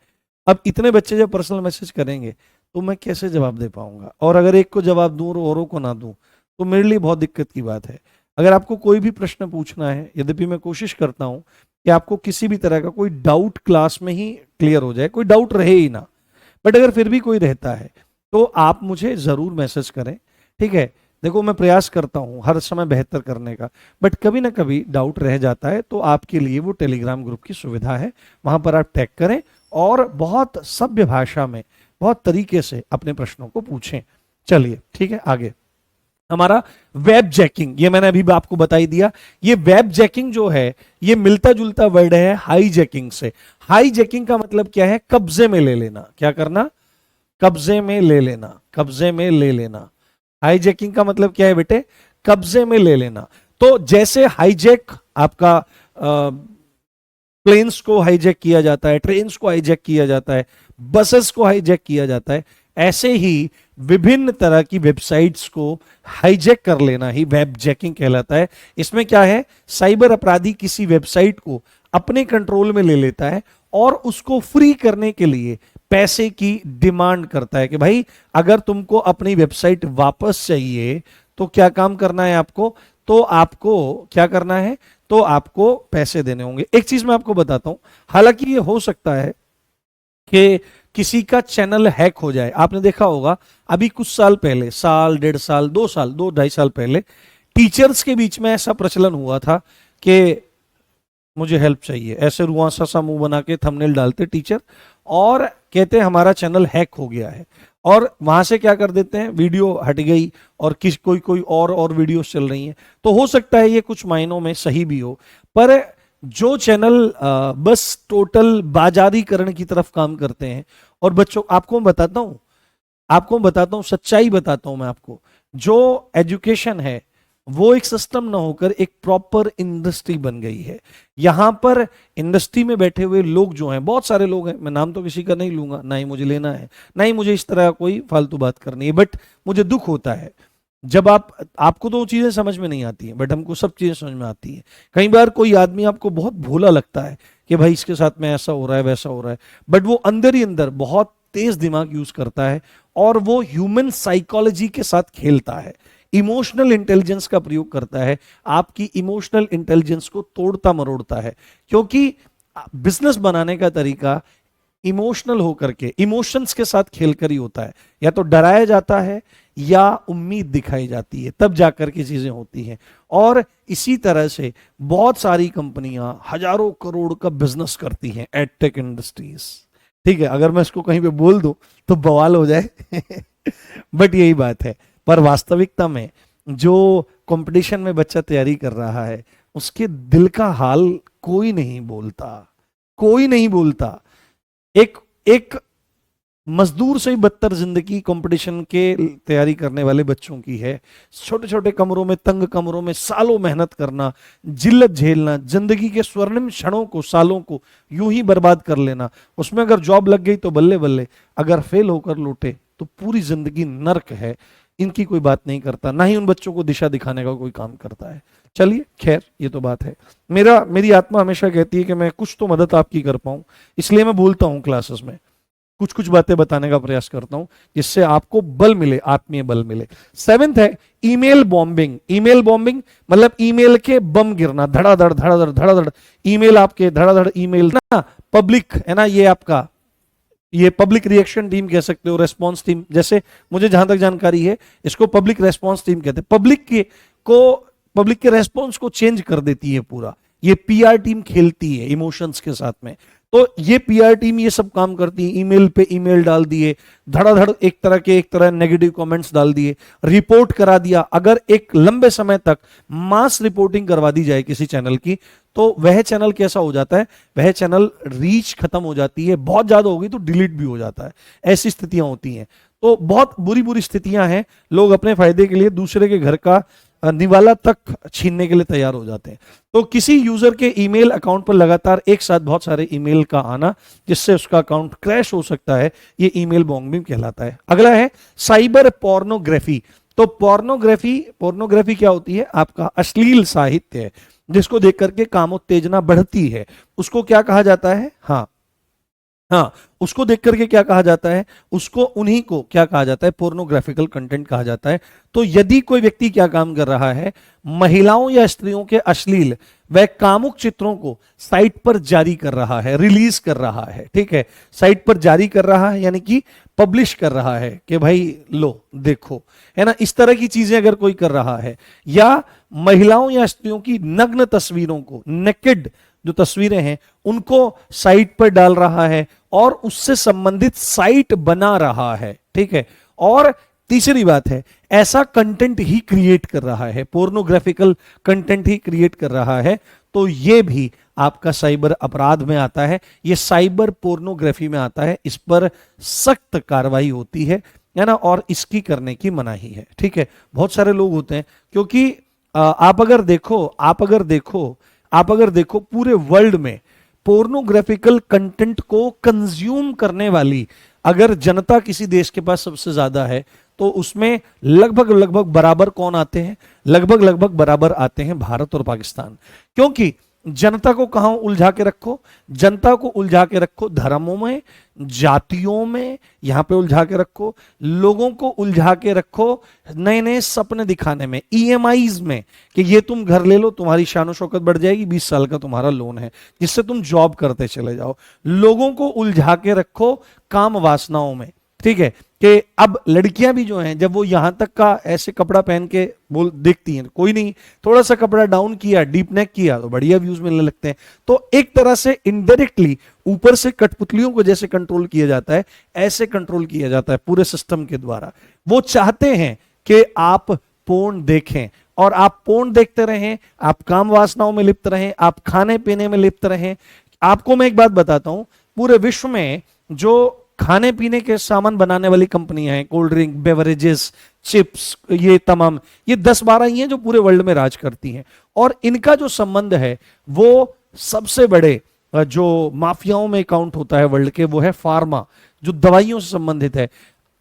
अब इतने बच्चे जब पर्सनल मैसेज करेंगे तो मैं कैसे जवाब दे पाऊंगा, और अगर एक को जवाब दूं और औरों को ना दूं तो मेरे लिए बहुत दिक्कत की बात है। अगर आपको कोई भी प्रश्न पूछना है, यद्यपि मैं कोशिश करता हूं कि आपको किसी भी तरह का कोई डाउट क्लास में ही क्लियर हो जाए, कोई डाउट रहे ही ना, बट अगर फिर भी कोई रहता है तो आप मुझे जरूर मैसेज करें। ठीक है, देखो मैं प्रयास करता हूं हर समय बेहतर करने का, बट कभी ना कभी डाउट रह जाता है, तो आपके लिए वो टेलीग्राम ग्रुप की सुविधा है, वहां पर आप टैग करें और बहुत सभ्य भाषा में, बहुत तरीके से अपने प्रश्नों को पूछें। चलिए ठीक है, आगे हमारा वेब जैकिंग, ये मैंने अभी आपको बता ही दिया। ये वेब जैकिंग जो है ये मिलता जुलता वर्ड है हाई जैकिंग से। हाई जैकिंग का मतलब क्या है, कब्जे में ले लेना। क्या करना, कब्जे में ले लेना, कब्जे में ले लेना। हाईजैकिंग का मतलब क्या है बेटे, कब्जे में ले लेना। तो जैसे हाईजैक आपका प्लेन्स को हाईजैक किया जाता है, ट्रेन्स को हाईजैक किया जाता है, बसेस को हाईजैक किया जाता है, ऐसे ही विभिन्न तरह की वेबसाइट्स को हाईजैक कर लेना ही वेब जैकिंग कहलाता है। इसमें क्या है, साइबर अपराधी किसी वेबसाइट को अपने कंट्रोल में ले लेता है और उसको फ्री करने के लिए पैसे की डिमांड करता है कि भाई अगर तुमको अपनी वेबसाइट वापस चाहिए तो क्या काम करना है आपको, तो आपको क्या करना है, तो आपको पैसे देने होंगे। एक चीज मैं आपको बताता हूं, हालांकि ये हो सकता है कि किसी का चैनल हैक हो जाए। आपने देखा होगा अभी कुछ साल पहले, साल, 1.5 साल, 2 साल, 2-2.5 साल पहले टीचर्स के बीच में ऐसा प्रचलन हुआ था कि मुझे हेल्प चाहिए, ऐसे रुआंसा सा मुंह बना के थंबनेल डालते टीचर और कहते हैं हमारा चैनल हैक हो गया है, और वहां से क्या कर देते हैं, वीडियो हट गई और कोई और वीडियोस चल रही हैं। तो हो सकता है ये कुछ मायनों में सही भी हो, पर जो चैनल बस टोटल बाजारीकरण की तरफ काम करते हैं। और बच्चों आपको बताता हूं सच्चाई बताता हूं मैं आपको, जो एजुकेशन है वो एक सिस्टम ना होकर एक प्रॉपर इंडस्ट्री बन गई है। यहां पर इंडस्ट्री में बैठे हुए लोग जो हैं, बहुत सारे लोग हैं, मैं नाम तो किसी का नहीं लूंगा, ना ही मुझे लेना है, ना ही मुझे इस तरह कोई फालतू बात करनी है, बट मुझे दुख होता है जब आपको तो वो चीजें समझ में नहीं आती हैं, बट हमको सब चीजें समझ में आती हैं। कई बार कोई आदमी आपको बहुत भोला लगता है कि भाई इसके साथ में ऐसा हो रहा है वैसा हो रहा है, बट वो अंदर ही अंदर बहुत तेज दिमाग यूज करता है और वो ह्यूमन साइकोलॉजी के साथ खेलता है, इमोशनल इंटेलिजेंस का प्रयोग करता है, आपकी इमोशनल इंटेलिजेंस को तोड़ता मरोड़ता है। क्योंकि बिजनेस बनाने का तरीका इमोशनल होकर के, इमोशंस के साथ खेलकर ही होता है। या तो डराया जाता है या उम्मीद दिखाई जाती है, तब जाकर के चीजें होती हैं। और इसी तरह से बहुत सारी कंपनियां हजारों करोड़ का बिजनेस करती हैं, एडटेक इंडस्ट्रीज। ठीक है, अगर मैं इसको कहीं पे बोल दूं तो बवाल हो जाए बट यही बात है। पर वास्तविकता में जो कंपटीशन में बच्चा तैयारी कर रहा है, उसके दिल का हाल कोई नहीं बोलता, कोई नहीं बोलता। एक एक मजदूर से ही बदतर जिंदगी कंपटीशन के तैयारी करने वाले बच्चों की है। छोटे छोटे कमरों में, तंग कमरों में सालों मेहनत करना, जिल्लत झेलना, जिंदगी के स्वर्णिम क्षणों को, सालों को यूं ही बर्बाद कर लेना। उसमें अगर जॉब लग गई तो बल्ले बल्ले, अगर फेल होकर लौटे तो पूरी जिंदगी नर्क है। इनकी कोई बात नहीं करता, ना ही उन बच्चों को दिशा दिखाने का कोई काम करता है। चलिए खैर, ये तो बात है। मेरी आत्मा हमेशा कहती है कि मैं कुछ तो मदद आपकी कर पाऊं, इसलिए मैं बोलता हूं क्लासेस में, कुछ कुछ बातें बताने का प्रयास करता हूं जिससे आपको बल मिले, आत्मीय बल मिले। 7th है ईमेल बॉम्बिंग। ईमेल बॉम्बिंग मतलब ईमेल के बम गिरना, धड़ाधड़ धड़ाधड़ धड़ाधड़ ईमेल, आपके धड़ाधड़ ईमेल ना, पब्लिक है ना, ये आपका ये पब्लिक रिएक्शन टीम कह सकते हो, रेस्पॉन्स टीम, जैसे मुझे जहां तक जानकारी है इसको पब्लिक रेस्पॉन्स टीम कहते हैं। पब्लिक के रेस्पॉन्स को चेंज कर देती है पूरा। ये पीआर टीम खेलती है इमोशंस के साथ में। तो ये पीआर टीम ये सब काम करती है, ईमेल पे ईमेल डाल दिए, धड़ाधड़ एक तरह नेगेटिव कमेंट्स डाल दिए, रिपोर्ट करा दिया। अगर एक लंबे समय तक मास रिपोर्टिंग करवा दी जाए किसी चैनल की, तो वह चैनल कैसा हो जाता है, वह चैनल रीच खत्म हो जाती है, बहुत ज्यादा होगी तो डिलीट भी हो जाता है। ऐसी स्थितियां होती हैं। तो बहुत बुरी बुरी स्थितियां हैं। लोग अपने फायदे के लिए दूसरे के घर का निवाला तक छीनने के लिए तैयार हो जाते हैं। तो किसी यूजर के ईमेल अकाउंट पर लगातार एक साथ बहुत सारे ईमेल का आना, जिससे उसका अकाउंट क्रैश हो सकता है, ये ईमेल बॉम्बिंग कहलाता है। अगला है साइबर पोर्नोग्राफी। तो पोर्नोग्राफी क्या होती है, आपका अश्लील साहित्य है जिसको देख करके कामोत्तेजना बढ़ती है, उसको क्या कहा जाता है, हाँ उसको देख करके क्या कहा जाता है, उसको उन्हीं को क्या कहा जाता है, पोर्नोग्राफिकल कंटेंट कहा जाता है। तो यदि कोई व्यक्ति क्या काम कर रहा है, महिलाओं या स्त्रियों के अश्लील व कामुक चित्रों को साइट पर जारी कर रहा है, रिलीज कर रहा है, ठीक है, साइट पर जारी कर रहा है यानी कि पब्लिश कर रहा है कि भाई लो देखो, है ना, इस तरह की चीजें अगर कोई कर रहा है, या महिलाओं या स्त्रियों की नग्न तस्वीरों को, नेकेड जो तस्वीरें हैं उनको साइट पर डाल रहा है और उससे संबंधित साइट बना रहा है, ठीक है। और तीसरी बात है, ऐसा कंटेंट ही क्रिएट कर रहा है, पोर्नोग्राफिकल कंटेंट ही क्रिएट कर रहा है, तो यह भी आपका साइबर अपराध में आता है, यह साइबर पोर्नोग्राफी में आता है। इस पर सख्त कार्रवाई होती है ना, और इसकी करने की मनाही है, ठीक है। बहुत सारे लोग होते हैं, क्योंकि आप अगर देखो पूरे वर्ल्ड में पोर्नोग्राफिकल कंटेंट को कंज्यूम करने वाली अगर जनता किसी देश के पास सबसे ज्यादा है, तो उसमें लगभग बराबर कौन आते हैं, लगभग बराबर आते हैं भारत और पाकिस्तान। क्योंकि जनता को कहां उलझा के रखो, जनता को उलझा के रखो धर्मों में, जातियों में, यहां पे उलझा के रखो, लोगों को उलझा के रखो नए नए सपने दिखाने में, ईएमआईज में, कि ये तुम घर ले लो, तुम्हारी शान शौकत बढ़ जाएगी, 20 साल का तुम्हारा लोन है जिससे तुम जॉब करते चले जाओ। लोगों को उलझा के रखो काम वासनाओं में, ठीक है, कि अब लड़कियां भी जो हैं, जब वो यहां तक का ऐसे कपड़ा पहन के बोल देखती हैं, कोई नहीं, थोड़ा सा कपड़ा डाउन किया, डीप नेक किया, तो बढ़िया व्यूज मिलने लगते हैं। तो एक तरह से इनडायरेक्टली ऊपर से कठपुतलियों को जैसे कंट्रोल किया जाता है, ऐसे कंट्रोल किया जाता है पूरे सिस्टम के द्वारा। वो चाहते हैं कि आप पोर्न देखें, और आप पोर्न देखते रहें, आप काम वासनाओं में लिप्त रहें, आप खाने पीने में लिप्त रहें। आपको मैं एक बात बताता हूं, पूरे विश्व में जो खाने पीने के सामान बनाने वाली कंपनियां हैं, कोल्ड ड्रिंक, बेवरेजेस, चिप्स, ये तमाम, ये 10-12 ही हैं जो पूरे वर्ल्ड में राज करती हैं। और इनका जो संबंध है वो सबसे बड़े जो माफियाओं में काउंट होता है वर्ल्ड के, वो है फार्मा, जो दवाइयों से संबंधित है।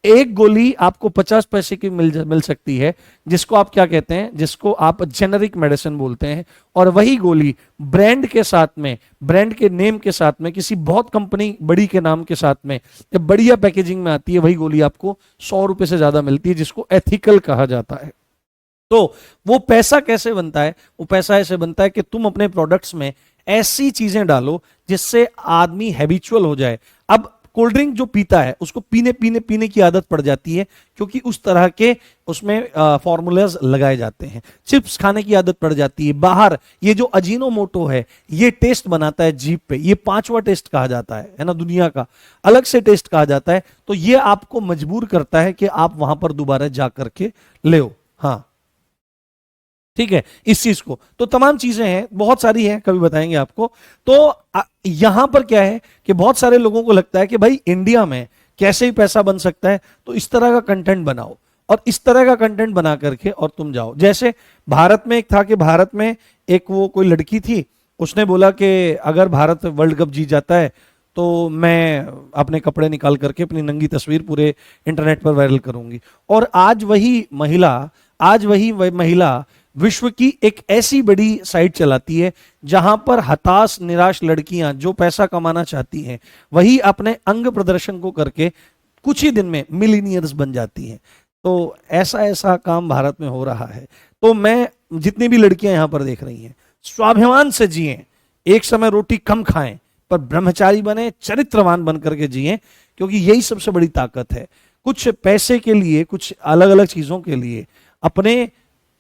एक गोली आपको 50 पैसे की मिल सकती है, जिसको आप क्या कहते हैं, जिसको आप जेनरिक मेडिसिन बोलते हैं। और वही गोली ब्रांड के साथ में, ब्रांड के नेम के साथ में, किसी बहुत कंपनी बड़ी के नाम के साथ में, जब बढ़िया पैकेजिंग में आती है, वही गोली आपको 100 रुपए से ज्यादा मिलती है, जिसको एथिकल कहा जाता है। तो वो पैसा कैसे बनता है? वो पैसा ऐसे बनता है कि तुम अपने प्रोडक्ट्स में ऐसी चीजें डालो जिससे आदमी हैबिचुअल हो जाए। अब कोल्ड ड्रिंक जो पीता है उसको पीने पीने पीने की आदत पड़ जाती है, क्योंकि उस तरह के उसमें फॉर्मूलाज लगाए जाते हैं। चिप्स खाने की आदत पड़ जाती है। बाहर ये जो अजीनोमोटो है, ये टेस्ट बनाता है जीभ पे, ये 5वां टेस्ट कहा जाता है ना, दुनिया का अलग से टेस्ट कहा जाता है। तो ये आपको मजबूर करता है कि आप वहां पर दोबारा जा करके ले। हाँ ठीक है, इस चीज को, तो तमाम चीजें हैं, बहुत सारी हैं, कभी बताएंगे आपको। तो यहां पर क्या है कि बहुत सारे लोगों को लगता है कि भाई इंडिया में कैसे ही पैसा बन सकता है, तो इस तरह का कंटेंट बनाओ, और इस तरह का कंटेंट बना करके और तुम जाओ। जैसे भारत में एक था कि भारत में एक वो कोई लड़की थी, उसने बोला कि अगर भारत वर्ल्ड कप जीत जाता है तो मैं अपने कपड़े निकाल करके अपनी नंगी तस्वीर पूरे इंटरनेट पर वायरल करूंगी। और आज वही महिला विश्व की एक ऐसी बड़ी साइट चलाती है जहां पर हताश निराश लड़कियां जो पैसा कमाना चाहती हैं, वही अपने अंग प्रदर्शन को करके कुछ ही दिन में मिलीनियर्स बन जाती हैं। तो ऐसा काम भारत में हो रहा है। तो मैं, जितनी भी लड़कियां यहां पर देख रही हैं, स्वाभिमान से जिएं, एक समय रोटी कम खाएं, पर ब्रह्मचारी बने, चरित्रवान बन करके जिएं, क्योंकि यही सबसे बड़ी ताकत है। कुछ पैसे के लिए, कुछ अलग अलग चीजों के लिए अपने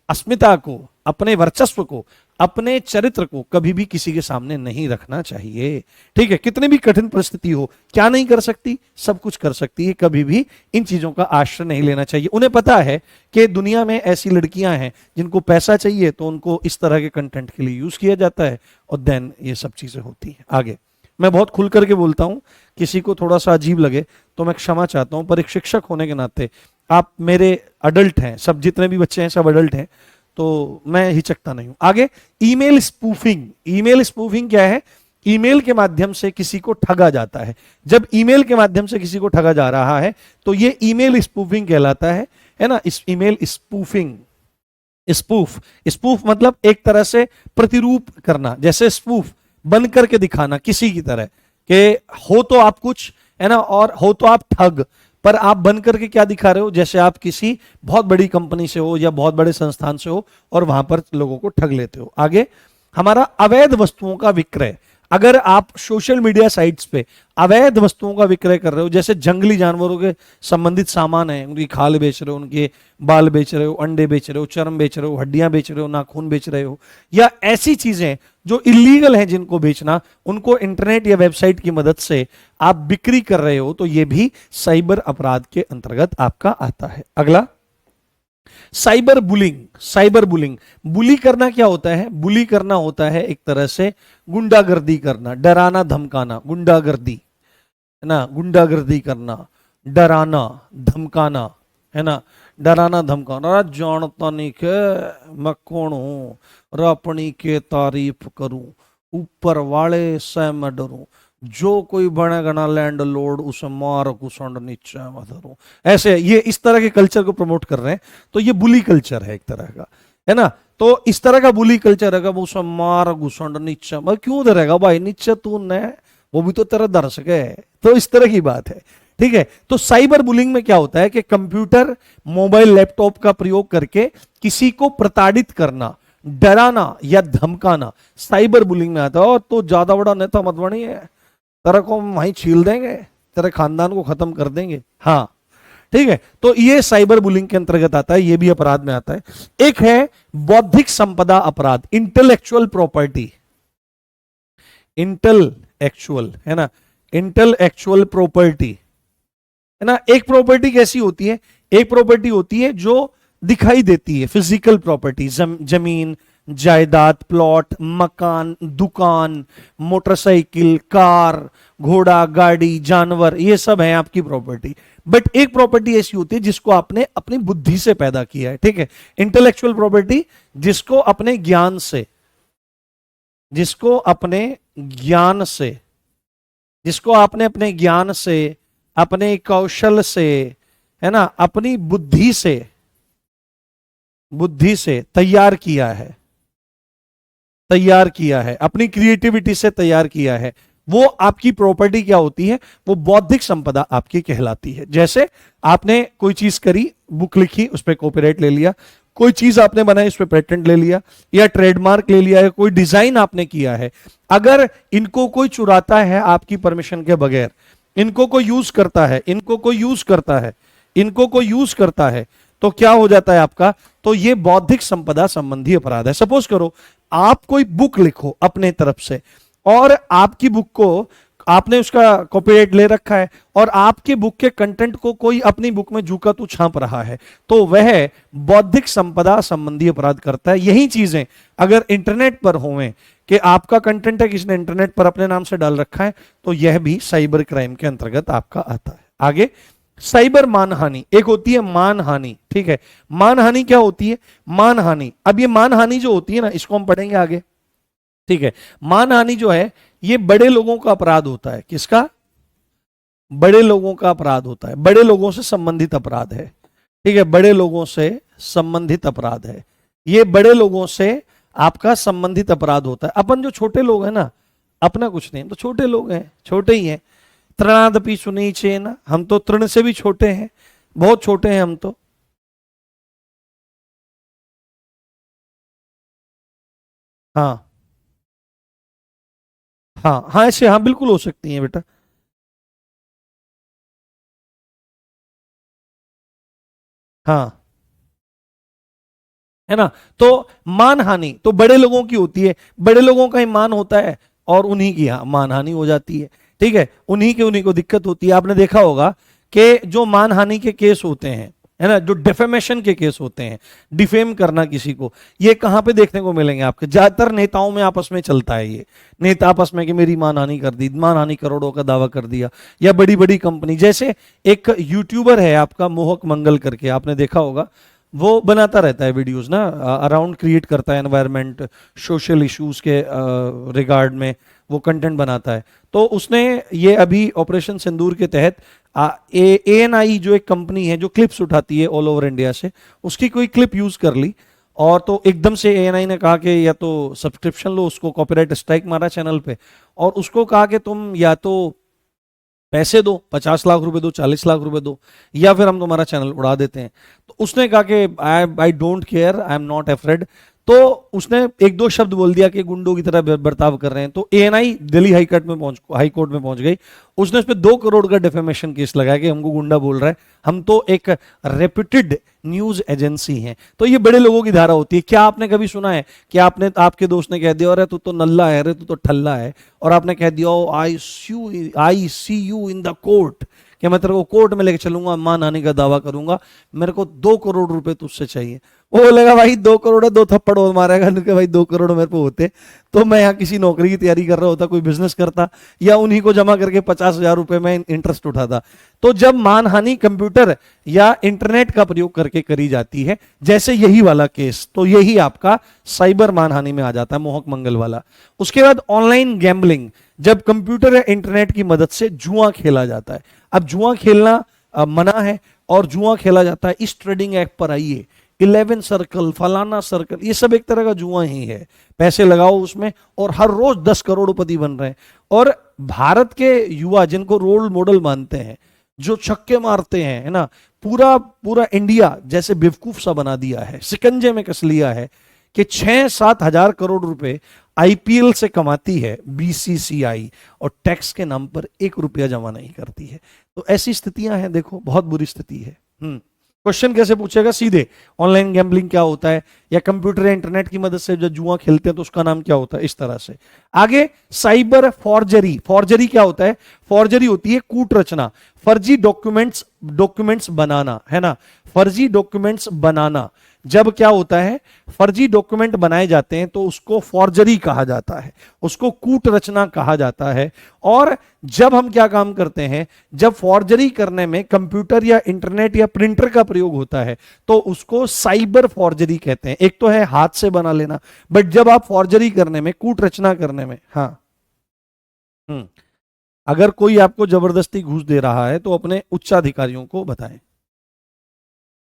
अस्मिता को, अपने वर्चस्व को, अपने चरित्र को कभी भी किसी के सामने नहीं रखना चाहिए। ठीक है, कितनी भी कठिन परिस्थिति हो, क्या नहीं कर सकती, सब कुछ कर सकती है। कभी भी इन चीजों का आश्रय नहीं लेना चाहिए। उन्हें पता है कि दुनिया में ऐसी लड़कियां हैं जिनको पैसा चाहिए, तो उनको इस तरह के कंटेंट के लिए यूज किया जाता है, और देन ये सब चीजें होती हैं। आगे मैं बहुत खुल करके बोलता हूं, किसी को थोड़ा सा अजीब लगे तो मैं क्षमा चाहता हूं, पर एक शिक्षक होने के नाते, आप मेरे अडल्ट हैं, सब जितने भी बच्चे हैं सब अडल्ट हैं, तो मैं हिचकता नहीं हूं। आगे, ईमेल स्पूफिंग। ईमेल स्पूफिंग क्या है? ईमेल के माध्यम से किसी को ठगा जाता है। जब ईमेल के माध्यम से किसी को ठगा जा रहा है तो ये ईमेल स्पूफिंग कहलाता है ना। इस ईमेल स्पूफिंग, स्पूफ मतलब एक तरह से प्रतिरूप करना, जैसे स्पूफ बन करके दिखाना किसी की तरह, कि हो तो आप कुछ, है ना, और हो तो आप ठग, पर आप बन करके क्या दिखा रहे हो, जैसे आप किसी बहुत बड़ी कंपनी से हो या बहुत बड़े संस्थान से हो और वहां पर लोगों को ठग लेते हो। आगे, हमारा अवैध वस्तुओं का विक्रय। अगर आप सोशल मीडिया साइट्स पे अवैध वस्तुओं का विक्रय कर रहे हो, जैसे जंगली जानवरों के संबंधित सामान है, उनकी खाल बेच रहे हो, उनके बाल बेच रहे हो, अंडे बेच रहे हो, चर्म बेच रहे हो, हड्डियां बेच रहे हो, नाखून बेच रहे हो, या ऐसी चीजें जो इलीगल हैं जिनको बेचना, उनको इंटरनेट या वेबसाइट की मदद से आप बिक्री कर रहे हो, तो यह भी साइबर अपराध के अंतर्गत आपका आता है। अगला, साइबर बुलिंग। साइबर बुलिंग, बुली करना क्या होता है? बुली करना होता है एक तरह से गुंडागर्दी करना, डराना धमकाना, गुंडागर्दी, है ना, गुंडागर्दी करना, डराना धमकाना, है ना, डराना धमकाना। जानता नहीं के मैं कौन हूं, और अपनी के तारीफ करूं, ऊपर वाले से मैं डरूं, जो कोई बनेगा ना लैंड लॉर्ड उसे मार कुसंड नीचे मैं धरूं। ऐसे ये इस तरह के कल्चर को प्रमोट कर रहे हैं। तो ये बुली कल्चर है एक तरह का, है ना। तो इस तरह का बुली कल्चर है, वो उसे मार घुसंड नीचे, मैं क्यों धरेगा भाई नीचे तू ने, वो भी तो तेरा दर्शक है। तो इस तरह की बात है, ठीक है। तो साइबर बुलिंग में क्या होता है कि कंप्यूटर, मोबाइल, लैपटॉप का प्रयोग करके किसी को प्रताड़ित करना, डराना या धमकाना, साइबर बुलिंग में आता है। और तो ज्यादा बड़ा नेता मत बनी है, तेरे को वहीं छील देंगे, तेरे खानदान को खत्म कर देंगे। हाँ ठीक है, तो ये साइबर बुलिंग के अंतर्गत आता है, ये भी अपराध में आता है। एक है बौद्धिक संपदा अपराध, इंटेलेक्चुअल प्रॉपर्टी, इंटेलेक्चुअल, है ना, इंटेलेक्चुअल प्रॉपर्टी, है ना। एक प्रॉपर्टी कैसी होती है? एक प्रॉपर्टी होती है जो दिखाई देती है, फिजिकल प्रॉपर्टी, जमीन, जायदाद, प्लॉट, मकान, दुकान, मोटरसाइकिल, कार, घोड़ा, गाड़ी, जानवर, ये सब है आपकी प्रॉपर्टी। बट एक प्रॉपर्टी ऐसी होती है जिसको आपने अपनी बुद्धि से पैदा किया है, ठीक है, इंटेलेक्चुअल प्रॉपर्टी, जिसको अपने ज्ञान से, जिसको अपने ज्ञान से, जिसको आपने अपने ज्ञान से, अपने कौशल से, है ना, अपनी बुद्धि से, बुद्धि से तैयार किया है, तैयार किया है, अपनी क्रिएटिविटी से तैयार किया है, वो आपकी प्रॉपर्टी क्या होती है, वो बौद्धिक संपदा आपकी कहलाती है। जैसे आपने कोई चीज करी, बुक लिखी, उस पर कॉपीराइट ले लिया, कोई चीज आपने बनाई, उस पर पेटेंट ले लिया या ट्रेडमार्क ले लिया, या कोई डिजाइन आपने किया है, अगर इनको कोई चुराता है आपकी परमिशन के बगैर, इनको कोई यूज करता है, इनको कोई यूज करता है, इनको कोई यूज करता है, तो क्या हो जाता है आपका, तो ये बौद्धिक संपदा संबंधी अपराध है। सपोज करो आप कोई बुक लिखो अपने तरफ से, और आपकी बुक को आपने उसका कॉपीराइट ले रखा है, और आपके बुक के कंटेंट को कोई अपनी बुक में झूका तू छाप रहा है, तो वह बौद्धिक संपदा संबंधी अपराध करता है। यही चीजें अगर इंटरनेट पर होवें कि आपका कंटेंट है, किसी ने इंटरनेट पर अपने नाम से डाल रखा है, तो यह भी साइबर क्राइम के अंतर्गत आपका आता है। आगे साइबर मानहानि, एक होती है मानहानि, ठीक है, मानहानि क्या होती है, मानहानि, अब ये मानहानि जो होती है ना, इसको हम पढ़ेंगे आगे, ठीक है। मानहानि जो है ये बड़े लोगों का अपराध होता है। किसका? बड़े लोगों का अपराध होता है, बड़े लोगों से संबंधित अपराध है, ठीक है, बड़े लोगों से संबंधित अपराध है, ये बड़े लोगों से आपका संबंधित अपराध होता है। अपन जो छोटे लोग हैं ना, अपना कुछ नहीं, तो छोटे लोग हैं, छोटे ही हैं, तृणादपि सुनीचेन, हम तो तृण से भी छोटे हैं, बहुत छोटे हैं हम तो। हाँ हाँ हाँ, ऐसे हाँ बिल्कुल हो सकती हैं बेटा। हाँ, है ना, तो मानहानि तो बड़े लोगों की होती है, बड़े लोगों का ही मान होता है, और उन्हीं की मानहानि हो जाती है, ठीक है, उन्हीं को दिक्कत होती है। आपने देखा होगा कि जो मानहानि के केस होते हैं, है ना, जो डिफेमेशन के केस होते हैं, डिफेम करना किसी को, ये कहां पे देखने को मिलेंगे आपके? ज्यादातर नेताओं में आपस में चलता है ये, नेता आपस में कि मेरी मानहानि कर दी, मानहानि करोड़ों का दावा कर दिया, या बड़ी बड़ी कंपनी, जैसे एक यूट्यूबर है आपका मोहक मंगल करके, आपने देखा होगा, वो बनाता रहता है वीडियोस ना, अराउंड क्रिएट करता है एनवायरनमेंट, सोशल इश्यूज के रिगार्ड में वो कंटेंट बनाता है। तो उसने ये अभी ऑपरेशन सिंदूर के तहत ANI जो एक कंपनी है जो क्लिप्स उठाती है ऑल ओवर इंडिया से, उसकी कोई क्लिप यूज कर ली, और तो एकदम से ANI ने कहा कि या तो सब्सक्रिप्शन लो, उसको कॉपीराइट स्ट्राइक मारा चैनल पे, और उसको कहा कि तुम या तो पैसे दो, 50 लाख रुपए दो, 40 लाख रुपए दो, या फिर हम तुम्हारा चैनल उड़ा देते हैं। तो उसने कहा कि I don't care, I am not afraid. तो उसने एक दो शब्द बोल दिया कि गुंडों की तरह बर्ताव कर रहे हैं, तो ANI दिल्ली हाई कोर्ट में पहुंच गई। उसने उस पर 2 करोड़ का डिफेमेशन केस लगाया कि हमको गुंडा बोल रहा है, हम तो एक रेप्यूटेड न्यूज एजेंसी हैं। तो ये बड़े लोगों की धारा होती है। क्या आपने कभी सुना है कि आपके दोस्त ने कह दिया अरे तू तो नल्ला है, अरे तू तो ठल्ला है, और आपने कह दिया आई सी यू इन द कोर्ट, कि मैं तेरे को कोर्ट में लेके चलूंगा, मानहानि का दावा करूंगा, मेरे को 2 करोड़ रुपए तुझसे चाहिए। वो बोलेगा भाई 2 करोड़ है, 2 थप्पड़ और मारेगा कि भाई 2 करोड़ मेरे को होते तो मैं यहाँ किसी नौकरी की तैयारी कर रहा होता, कोई बिजनेस करता, या उन्हीं को जमा करके 50,000 रुपए में इंटरेस्ट उठाता। तो जब मानहानि कंप्यूटर या इंटरनेट का प्रयोग करके करी जाती है, जैसे यही वाला केस, तो यही आपका साइबर मानहानि में आ जाता है, मोहक मंगल वाला। उसके बाद ऑनलाइन गैम्बलिंग, जब कंप्यूटर या इंटरनेट की मदद से जुआ खेला जाता है। अब जुआ खेलना मना है और जुआ खेला जाता है, इस ट्रेडिंग एक्ट पर आइए, 11 सर्कल, फलाना सर्कल, ये सब एक तरह का जुआ ही है। पैसे लगाओ उसमें और हर रोज 10 करोड़पति बन रहे हैं। और भारत के युवा जिनको रोल मॉडल मानते हैं, जो छक्के मारते हैं, है ना, पूरा पूरा इंडिया जैसे बेवकूफ सा बना दिया है, शिकंजे में कस लिया है कि 6-7 हजार करोड़ रुपए IPL से कमाती है BCCI, और टैक्स के नाम पर 1 रुपया जमा नहीं करती है। तो ऐसी स्थितियां हैं, देखो बहुत बुरी स्थिति है। क्वेश्चन कैसे पूछेगा सीधे, ऑनलाइन गैम्बलिंग क्या होता है, या कंप्यूटर या इंटरनेट की मदद से जब जुआ खेलते हैं तो उसका नाम क्या होता है, इस तरह से। आगे साइबर फॉर्जरी, फॉर्जरी क्या होता है? फॉर्जरी होती है कूट रचना, फर्जी डॉक्यूमेंट्स बनाना, है ना, फर्जी डॉक्यूमेंट्स बनाना। जब क्या होता है, फर्जी डॉक्यूमेंट बनाए जाते हैं तो उसको फॉर्जरी कहा जाता है, उसको कूट रचना कहा जाता है। और जब हम क्या काम करते हैं, जब फॉर्जरी करने में कंप्यूटर या इंटरनेट या प्रिंटर का प्रयोग होता है तो उसको साइबर फॉर्जरी कहते हैं। एक तो है हाथ से बना लेना, बट जब आप फॉर्जरी करने में, कूट रचना करने में, हाँ, अगर कोई आपको जबरदस्ती घूस दे रहा है तो अपने उच्चाधिकारियों को बताएं।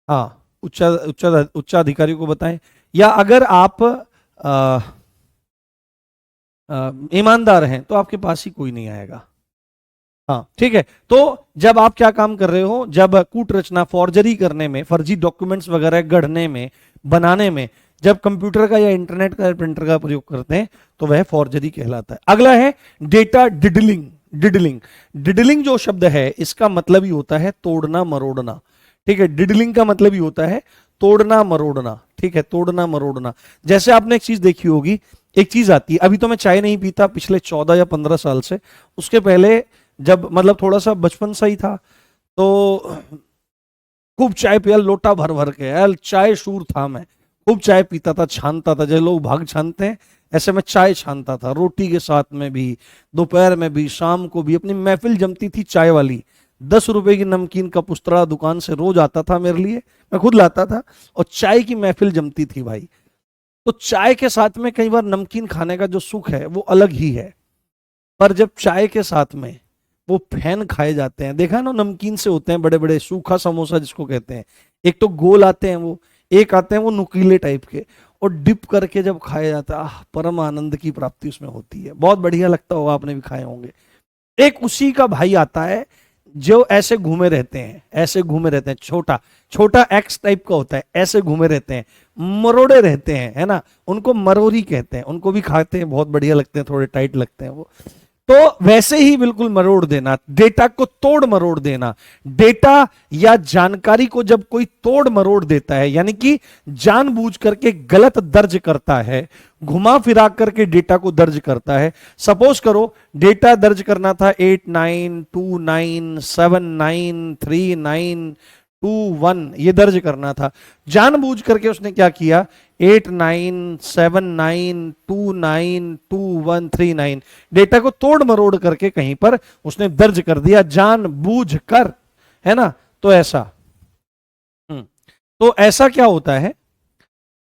हाँ, उच्चाधिकारी को बताएं। या अगर आप ईमानदार हैं तो आपके पास ही कोई नहीं आएगा। हाँ, ठीक है। तो जब आप क्या काम कर रहे हो, जब कूट रचना, फॉर्जरी करने में, फर्जी डॉक्यूमेंट्स वगैरह गढ़ने में, बनाने में, जब कंप्यूटर का या इंटरनेट का या प्रिंटर का प्रयोग करते हैं तो वह फॉर्जरी कहलाता है। अगला है डेटा डिडलिंग। डिडलिंग जो शब्द है इसका मतलब ही होता है तोड़ना मरोड़ना। ठीक है, डिडलिंग का मतलब ही होता है तोड़ना मरोड़ना। ठीक है, तोड़ना मरोड़ना। जैसे आपने एक चीज देखी होगी, एक चीज आती है, अभी तो मैं चाय नहीं पीता पिछले 14 या 15 साल से, उसके पहले जब मतलब थोड़ा सा बचपन सा ही था तो खूब चाय पिया, लोटा भर भर के, यार चाय शूर था मैं, खूब चाय पीता था, छानता था, जैसे लोग भाग छानते हैं ऐसे मैं चाय छानता था, रोटी के साथ में भी, दोपहर में भी, शाम को भी। अपनी महफिल जमती थी चाय वाली। 10 रुपए की नमकीन का पुस्तरा दुकान से रोज आता था मेरे लिए, मैं खुद लाता था, और चाय की महफिल जमती थी भाई। तो चाय के साथ में कई बार नमकीन खाने का जो सुख है वो अलग ही है। पर जब चाय के साथ में वो फैन खाए जाते हैं, देखा ना, नमकीन से होते हैं बड़े बड़े, सूखा समोसा जिसको कहते हैं, एक तो गोल आते हैं वो, एक आते हैं वो नुकीले टाइप के, और डिप करके जब खाया जाता है, परम आनंद की प्राप्ति उसमें होती है। बहुत बढ़िया लगता होगा, आपने भी खाए होंगे। एक उसी का भाई आता है जो ऐसे घूमे रहते हैं, ऐसे घूमे रहते हैं, छोटा छोटा एक्स टाइप का होता है, ऐसे घूमे रहते हैं, मरोड़े रहते हैं, है ना, उनको मरोरी कहते हैं। उनको भी खाते हैं, बहुत बढ़िया लगते हैं, थोड़े टाइट लगते हैं वो। तो वैसे ही बिल्कुल मरोड़ देना, डेटा को तोड़ मरोड़ देना। डेटा या जानकारी को जब कोई तोड़ मरोड़ देता है, यानी कि जानबूझ करके गलत दर्ज करता है, घुमा फिरा करके डेटा को दर्ज करता है। सपोज करो डेटा दर्ज करना था 89297939 ये दर्ज करना था, जानबूझ करके उसने क्या किया, 8979292139 डेटा को तोड़ मरोड़ करके कहीं पर उसने दर्ज कर दिया, जानबूझ कर, है ना। तो ऐसा तो ऐसा क्या होता है,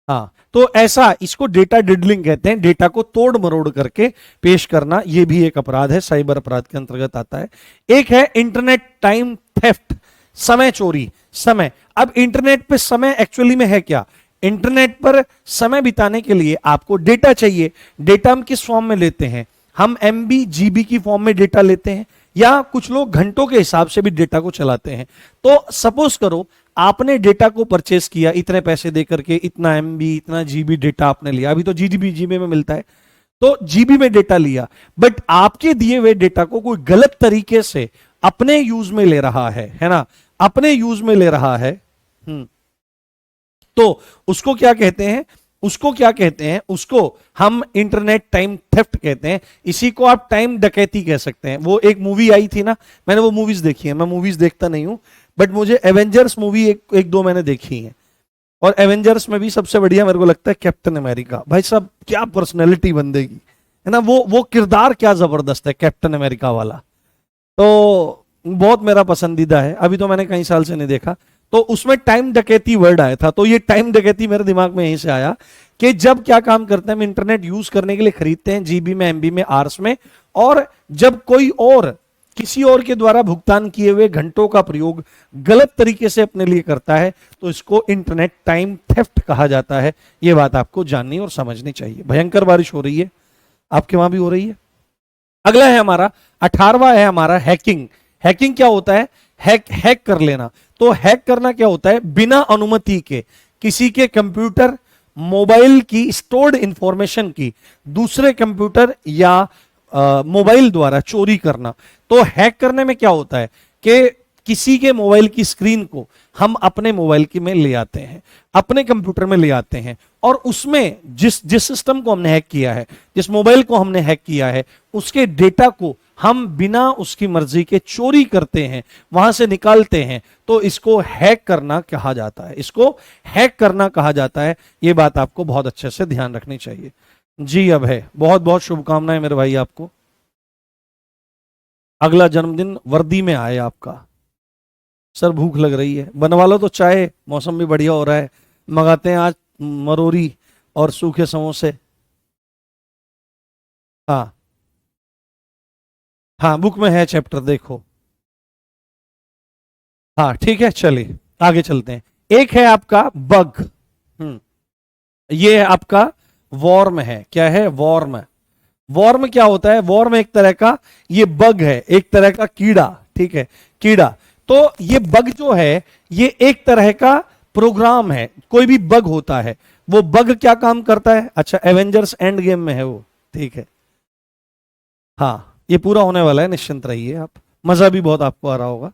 हाँ, तो ऐसा, इसको डेटा डिडलिंग कहते हैं, डेटा को तोड़ मरोड़ करके पेश करना। यह भी एक अपराध है, साइबर अपराध के अंतर्गत आता है। एक है इंटरनेट टाइम थेफ्ट, समय चोरी। समय, अब इंटरनेट पे समय एक्चुअली में है क्या, इंटरनेट पर समय बिताने के लिए आपको डेटा चाहिए। डेटा हम किस फॉर्म में लेते हैं, हम एमबी जीबी की फॉर्म में डेटा लेते हैं, या कुछ लोग घंटों के हिसाब से भी डेटा को चलाते हैं। तो सपोज करो आपने डेटा को परचेस किया इतने पैसे देकर के, इतना एमबी इतना जीबी डेटा आपने लिया, अभी तो जीबी में मिलता है, तो जीबी में डेटा लिया, बट आपके दिए हुए डेटा को कोई गलत तरीके से अपने यूज में ले रहा है ना, अपने यूज में ले रहा है, तो उसको क्या कहते हैं, उसको हम इंटरनेट टाइम थेफ्ट कहते हैं। इसी को आप टाइम डकैती कह सकते हैं। वो एक मूवी आई थी ना, मैंने वो मूवीज देखी है, मैं मूवीज देखता नहीं हूं, बट मुझे एवेंजर्स मूवी एक दो मैंने देखी है, और एवेंजर्स में भी सबसे बढ़िया मेरे को लगता है कैप्टन अमेरिका। भाई साहब क्या पर्सनैलिटी बंदे की, है ना, वो किरदार क्या जबरदस्त है कैप्टन अमेरिका वाला, तो बहुत मेरा पसंदीदा है। अभी तो मैंने कई साल से नहीं देखा। तो उसमें टाइम डकैती वर्ड आया था, तो ये टाइम डकैती मेरे दिमाग में यहीं से आया कि जब क्या काम करते हैं, हम इंटरनेट यूज करने के लिए खरीदते हैं, जीबी में, एमबी में, आर्स में, और जब कोई और किसी और के द्वारा भुगतान किए हुए घंटों का प्रयोग गलत तरीके से अपने लिए करता है, तो इसको इंटरनेट टाइम थेफ्ट कहा जाता है। यह बात आपको जाननी और समझनी चाहिए। भयंकर बारिश हो रही है, आपके वहां भी हो रही है। अगला है हमारा 18वां है हमारा हैकिंग। हैकिंग क्या होता है, हैक कर लेना। तो हैक करना क्या होता है, बिना अनुमति के किसी के कंप्यूटर, मोबाइल की स्टोर्ड इंफॉर्मेशन की दूसरे कंप्यूटर या मोबाइल द्वारा चोरी करना। तो हैक करने में क्या होता है कि किसी के मोबाइल की स्क्रीन को हम अपने मोबाइल की में ले आते हैं, अपने कंप्यूटर में ले आते हैं, और उसमें जिस सिस्टम को हमने हैक किया है, जिस मोबाइल को हमने हैक किया है, उसके डेटा को हम बिना उसकी मर्जी के चोरी करते हैं, वहां से निकालते हैं, तो इसको हैक करना कहा जाता है, इसको हैक करना कहा जाता है। ये बात आपको बहुत अच्छे से ध्यान रखनी चाहिए। जी अब है, बहुत बहुत शुभकामनाएं मेरे भाई आपको, अगला जन्मदिन वर्दी में आए आपका। सर भूख लग रही है, बनवा लो तो चाय, मौसम भी बढ़िया हो रहा है, मंगाते हैं आज मरोरी और सूखे समोसे। हाँ हाँ, बुक में है चैप्टर, देखो। हाँ ठीक है, चलिए आगे चलते हैं। एक है आपका बग। ये है आपका वॉर्म है। क्या है? वॉर्म। वॉर्म क्या होता है? वॉर्म एक तरह का ये बग है, एक तरह का कीड़ा। ठीक है, कीड़ा। तो ये बग जो है ये एक तरह का प्रोग्राम है। कोई भी बग होता है, वो बग क्या काम करता है? अच्छा, एवेंजर्स एंड गेम में है वो। ठीक है, हाँ ये पूरा होने वाला है, निश्चिंत रहिए आप, मजा भी बहुत आपको आ रहा होगा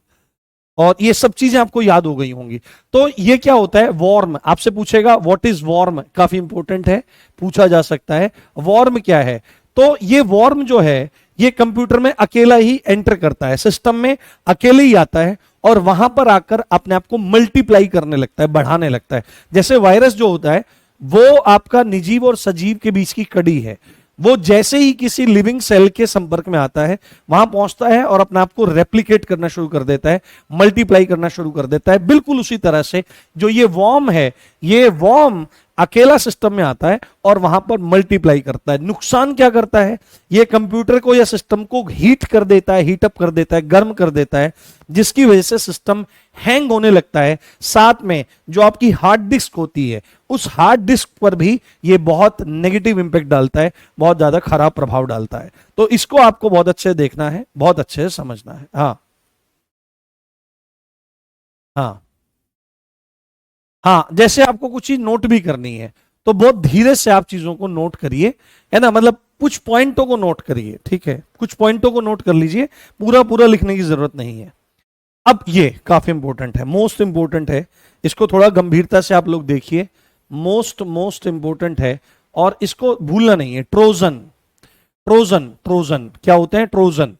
और ये सब चीजें आपको याद हो गई होंगी। तो ये क्या होता है? वॉर्म। आपसे पूछेगा व्हाट इज वॉर्म, काफी इंपॉर्टेंट है, पूछा जा सकता है वॉर्म क्या है। तो ये वॉर्म जो है ये कंप्यूटर में अकेला ही एंटर करता है, सिस्टम में अकेले ही आता है और वहां पर आकर अपने आप को मल्टीप्लाई करने लगता है, बढ़ाने लगता है। जैसे वायरस जो होता है वो आपका निर्जीव और सजीव के बीच की कड़ी है। वो जैसे ही किसी लिविंग सेल के संपर्क में आता है वहां पहुंचता है और अपने आप को रेप्लिकेट करना शुरू कर देता है, मल्टीप्लाई करना शुरू कर देता है। बिल्कुल उसी तरह से जो ये वॉर्म है, ये वॉर्म अकेला सिस्टम में आता है और वहां पर मल्टीप्लाई करता है। नुकसान क्या करता है? ये कंप्यूटर को या सिस्टम को हीट कर देता है, हीटअप कर देता है, गर्म कर देता है, जिसकी वजह से सिस्टम हैंग होने लगता है। साथ में जो आपकी हार्ड डिस्क होती है, उस हार्ड डिस्क पर भी ये बहुत नेगेटिव इंपैक्ट डालता है, बहुत ज्यादा खराब प्रभाव डालता है। तो इसको आपको बहुत अच्छे से देखना है, बहुत अच्छे से समझना है। हाँ हाँ हाँ, जैसे आपको कुछ चीज नोट भी करनी है तो बहुत धीरे से आप चीजों को नोट करिए, है ना, मतलब कुछ पॉइंटों को नोट करिए। ठीक है, कुछ पॉइंटों को नोट कर लीजिए, पूरा पूरा लिखने की जरूरत नहीं है। अब ये काफी इंपॉर्टेंट है, मोस्ट इंपॉर्टेंट है, इसको थोड़ा गंभीरता से आप लोग देखिए। मोस्ट मोस्ट इंपॉर्टेंट है और इसको भूलना नहीं है। ट्रोजन। ट्रोजन, ट्रोजन क्या होते हैं? ट्रोजन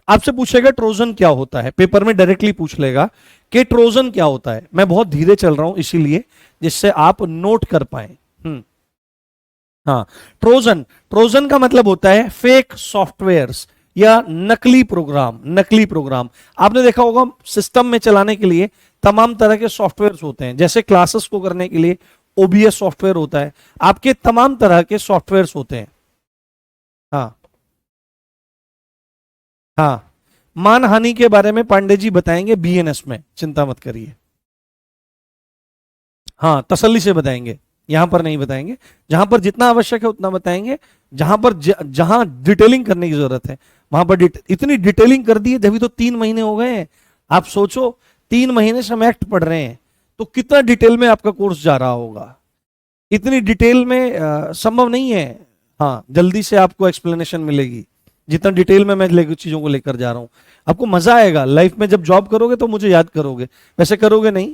आपसे पूछेगा ट्रोजन क्या होता है, पेपर में डायरेक्टली पूछ लेगा कि ट्रोजन क्या होता है। मैं बहुत धीरे चल रहा हूं इसीलिए, जिससे आप नोट कर पाए। हाँ, ट्रोजन। ट्रोजन का मतलब होता है फेक सॉफ्टवेयर्स या नकली प्रोग्राम। नकली प्रोग्राम आपने देखा होगा, सिस्टम में चलाने के लिए तमाम तरह के सॉफ्टवेयर्स होते हैं। जैसे क्लासेस को करने के लिए ओबीएस सॉफ्टवेयर होता है, आपके तमाम तरह के सॉफ्टवेयर्स होते हैं। हाँ हाँ, मानहानि के बारे में पांडे जी बताएंगे बीएनएस में, चिंता मत करिए। हाँ, तसल्ली से बताएंगे, यहां पर नहीं बताएंगे। जहां पर जितना आवश्यक है उतना बताएंगे, जहां पर जहां डिटेलिंग करने की जरूरत है वहां पर इतनी डिटेलिंग कर दी है, जब तो 3 महीने हो गए हैं। आप सोचो 3 महीने से हम एक्ट पढ़ रहे हैं तो कितना डिटेल में आपका कोर्स जा रहा होगा। इतनी डिटेल में संभव नहीं है। हाँ, जल्दी से आपको एक्सप्लेनेशन मिलेगी, जितना डिटेल में मैं चीजों को लेकर जा रहा हूं आपको मजा आएगा। लाइफ में जब जॉब करोगे तो मुझे याद करोगे, वैसे करोगे नहीं,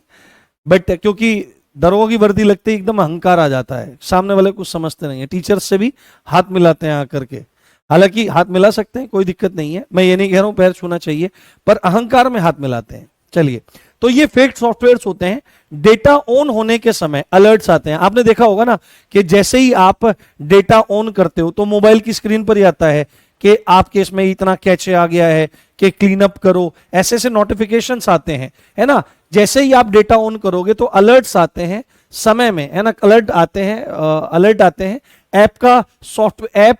बट क्योंकि दरोगा की वर्दी लगते ही एकदम अहंकार आ जाता है, सामने वाले कुछ समझते नहीं है, टीचर्स से भी हाथ मिलाते हैं आकर के। हालांकि हाथ मिला सकते हैं, कोई दिक्कत नहीं है, मैं ये नहीं कह रहा हूं पैर छूना चाहिए, पर अहंकार में हाथ मिलाते हैं। चलिए, तो ये फेक सॉफ्टवेयर्स होते हैं। डेटा ऑन होने के समय अलर्ट्स आते हैं। आपने देखा होगा ना कि जैसे ही आप डेटा ऑन करते हो तो मोबाइल की स्क्रीन पर ही आता है कि आपके इसमें इतना कैचे आ गया है कि क्लीन अप करो, ऐसे ऐसे नोटिफिकेशंस आते हैं, है ना। जैसे ही आप डेटा ऑन करोगे तो अलर्ट्स आते हैं समय में, है ना, अलर्ट आते हैं, अलर्ट आते हैं। ऐप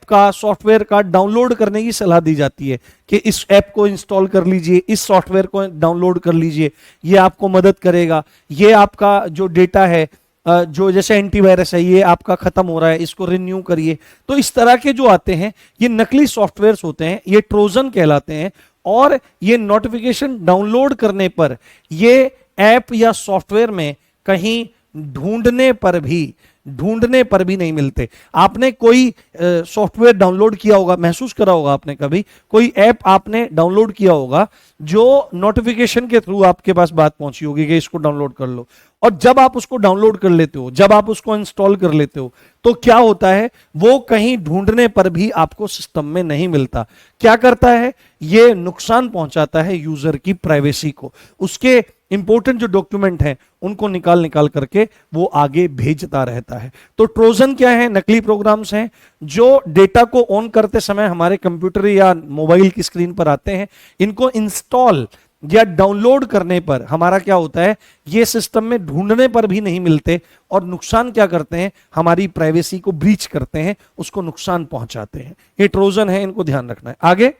का सॉफ्टवेयर का डाउनलोड करने की सलाह दी जाती है कि इस ऐप को इंस्टॉल कर लीजिए, इस सॉफ्टवेयर को डाउनलोड कर लीजिए, ये आपको मदद करेगा। ये आपका जो डेटा है, जो जैसे एंटीवायरस है, ये आपका खत्म हो रहा है, इसको रिन्यू करिए। तो इस तरह के जो आते हैं ये नकली सॉफ्टवेयर्स होते हैं, ये ट्रोजन कहलाते हैं। और ये नोटिफिकेशन डाउनलोड करने पर, ये ऐप या सॉफ्टवेयर में कहीं ढूंढने पर भी ढूंढने पर भी नहीं मिलते। आपने कोई सॉफ्टवेयर डाउनलोड किया होगा, महसूस करा होगा आपने, कभी कोई ऐप आपने डाउनलोड किया होगा जो नोटिफिकेशन के थ्रू आपके पास बात पहुंची होगी कि इसको डाउनलोड कर लो, और जब आप उसको डाउनलोड कर लेते हो, जब आप उसको इंस्टॉल कर लेते हो, तो क्या होता है, वो कहीं ढूंढने पर भी आपको सिस्टम में नहीं मिलता। क्या करता है, ये नुकसान पहुंचाता है यूजर की प्राइवेसी को। उसके इंपॉर्टेंट जो डॉक्यूमेंट हैं उनको निकाल निकाल करके वो आगे भेजता रहता है। तो ट्रोजन क्या है, नकली प्रोग्राम्स हैं जो डेटा को ऑन करते समय हमारे कंप्यूटर या मोबाइल की स्क्रीन पर आते हैं। इनको इंस्टॉल या डाउनलोड करने पर हमारा क्या होता है, ये सिस्टम में ढूंढने पर भी नहीं मिलते, और नुकसान क्या करते हैं, हमारी प्राइवेसी को ब्रीच करते हैं, उसको नुकसान पहुंचाते हैं। ये ट्रोजन है, इनको ध्यान रखना है। आगे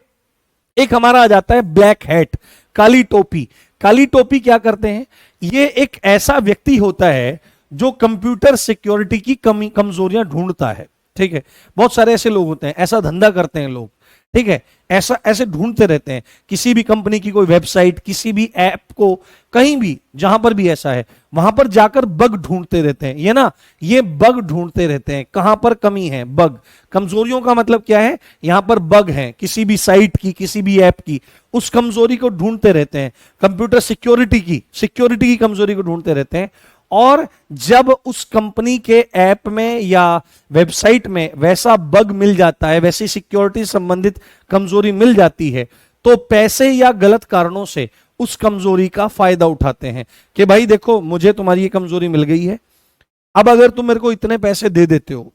एक हमारा आ जाता है ब्लैक हैट, काली टोपी। काली टोपी क्या करते हैं, ये एक ऐसा व्यक्ति होता है जो कंप्यूटर सिक्योरिटी की कमजोरियां ढूंढता है। ठीक है, बहुत सारे ऐसे लोग होते हैं, ऐसा धंधा करते हैं लोग। ठीक है, ऐसा ऐसे ढूंढते रहते हैं, किसी भी कंपनी की कोई वेबसाइट, किसी भी ऐप को, कहीं भी जहां पर भी ऐसा है वहां पर जाकर बग ढूंढते रहते हैं। ये ना, ये बग ढूंढते रहते हैं, कहां पर कमी है, बग। कमजोरियों का मतलब क्या है, यहां पर बग है किसी भी साइट की, किसी भी ऐप की, उस कमजोरी को ढूंढते रहते हैं। कंप्यूटर सिक्योरिटी की कमजोरी को ढूंढते रहते हैं, और जब उस कंपनी के ऐप में या वेबसाइट में वैसा बग मिल जाता है, वैसी सिक्योरिटी संबंधित कमजोरी मिल जाती है, तो पैसे या गलत कारणों से उस कमजोरी का फायदा उठाते हैं कि भाई देखो, मुझे तुम्हारी ये कमजोरी मिल गई है, अब अगर तुम मेरे को इतने पैसे दे देते हो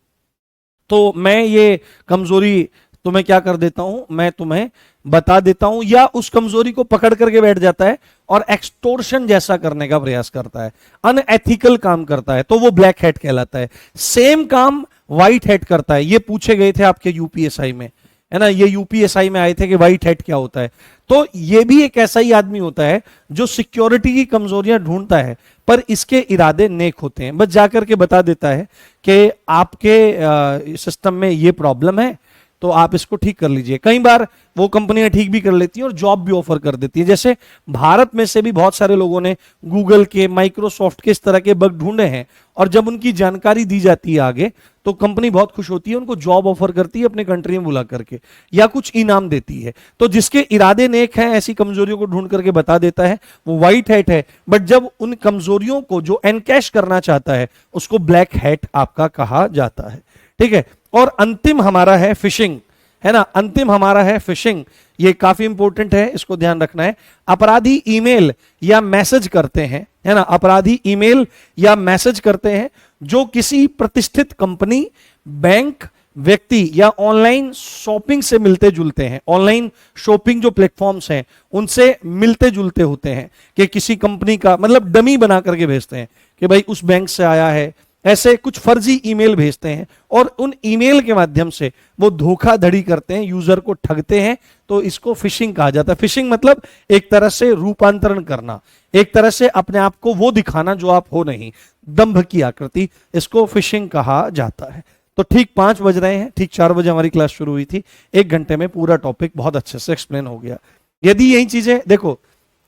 तो मैं ये कमजोरी तुम्हें क्या कर देता हूं, मैं तुम्हें बता देता हूं। या उस कमजोरी को पकड़ करके बैठ जाता है और एक्सटोर्शन जैसा करने का प्रयास करता है, अनएथिकल काम करता है, तो वो ब्लैक हैट कहलाता है। सेम काम व्हाइट हैट करता है। ये पूछे गए थे आपके यूपीएसआई में, है ना, ये यूपीएसआई में आए थे कि व्हाइट हैट क्या होता है। तो ये भी एक ऐसा ही आदमी होता है जो सिक्योरिटी की कमजोरियां ढूंढता है, पर इसके इरादे नेक होते हैं, बस जाकर के बता देता है कि आपके सिस्टम में ये प्रॉब्लम है, तो आप इसको ठीक कर लीजिए। कई बार वो कंपनियां ठीक भी कर लेती हैं और जॉब भी ऑफर कर देती है। जैसे भारत में से भी बहुत सारे लोगों ने गूगल के, माइक्रोसॉफ्ट के इस तरह के बग ढूंढे हैं, और जब उनकी जानकारी दी जाती है आगे, तो कंपनी बहुत खुश होती है, उनको जॉब ऑफर करती है अपने कंट्री में बुला करके, या कुछ इनाम देती है। तो जिसके इरादे नेक हैं, ऐसी कमजोरियों को ढूंढ करके बता देता है, वो व्हाइट हैट है। बट जब उन कमजोरियों को जो एनकैश करना चाहता है, उसको ब्लैक हैट आपका कहा जाता है। ठीक है, और अंतिम हमारा है फिशिंग, है ना, अंतिम हमारा है फिशिंग। ये काफी इंपॉर्टेंट है, इसको ध्यान रखना है। अपराधी ईमेल या मैसेज करते हैं, है ना, अपराधी ईमेल या मैसेज करते हैं जो किसी प्रतिष्ठित कंपनी, बैंक, व्यक्ति या ऑनलाइन शॉपिंग से मिलते जुलते हैं। ऑनलाइन शॉपिंग जो प्लेटफॉर्म्स हैं उनसे मिलते जुलते होते हैं, कि किसी कंपनी का मतलब डमी बना करके भेजते हैं कि भाई उस बैंक से आया है, ऐसे कुछ फर्जी ईमेल भेजते हैं, और उन ईमेल के माध्यम से वो धोखाधड़ी करते हैं, यूजर को ठगते हैं। तो इसको फिशिंग कहा जाता है। फिशिंग मतलब एक तरह से रूपांतरण करना, एक तरह से अपने आप को वो दिखाना जो आप हो नहीं, दंभ की आकृति, इसको फिशिंग कहा जाता है। तो ठीक 5 बज रहे हैं, ठीक 4 बजे हमारी क्लास शुरू हुई थी। 1 घंटे में पूरा टॉपिक बहुत अच्छे से एक्सप्लेन हो गया। यदि यही चीजें, देखो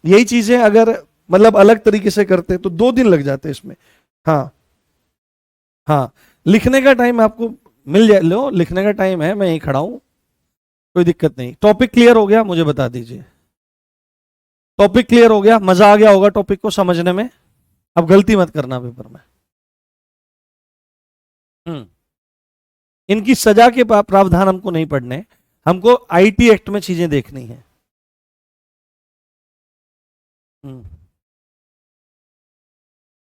यही चीजें अगर मतलब अलग तरीके से करते तो 2 दिन लग जाते इसमें। हाँ हाँ, लिखने का टाइम आपको मिल जाए, लो लिखने का टाइम है, मैं यहीं खड़ा हूं, कोई दिक्कत नहीं। टॉपिक क्लियर हो गया, मुझे बता दीजिए। टॉपिक क्लियर हो गया, मजा आ गया होगा टॉपिक को समझने में। अब गलती मत करना पेपर में। इनकी सजा के प्रावधान हमको नहीं पढ़ने, हमको आईटी एक्ट में चीजें देखनी है।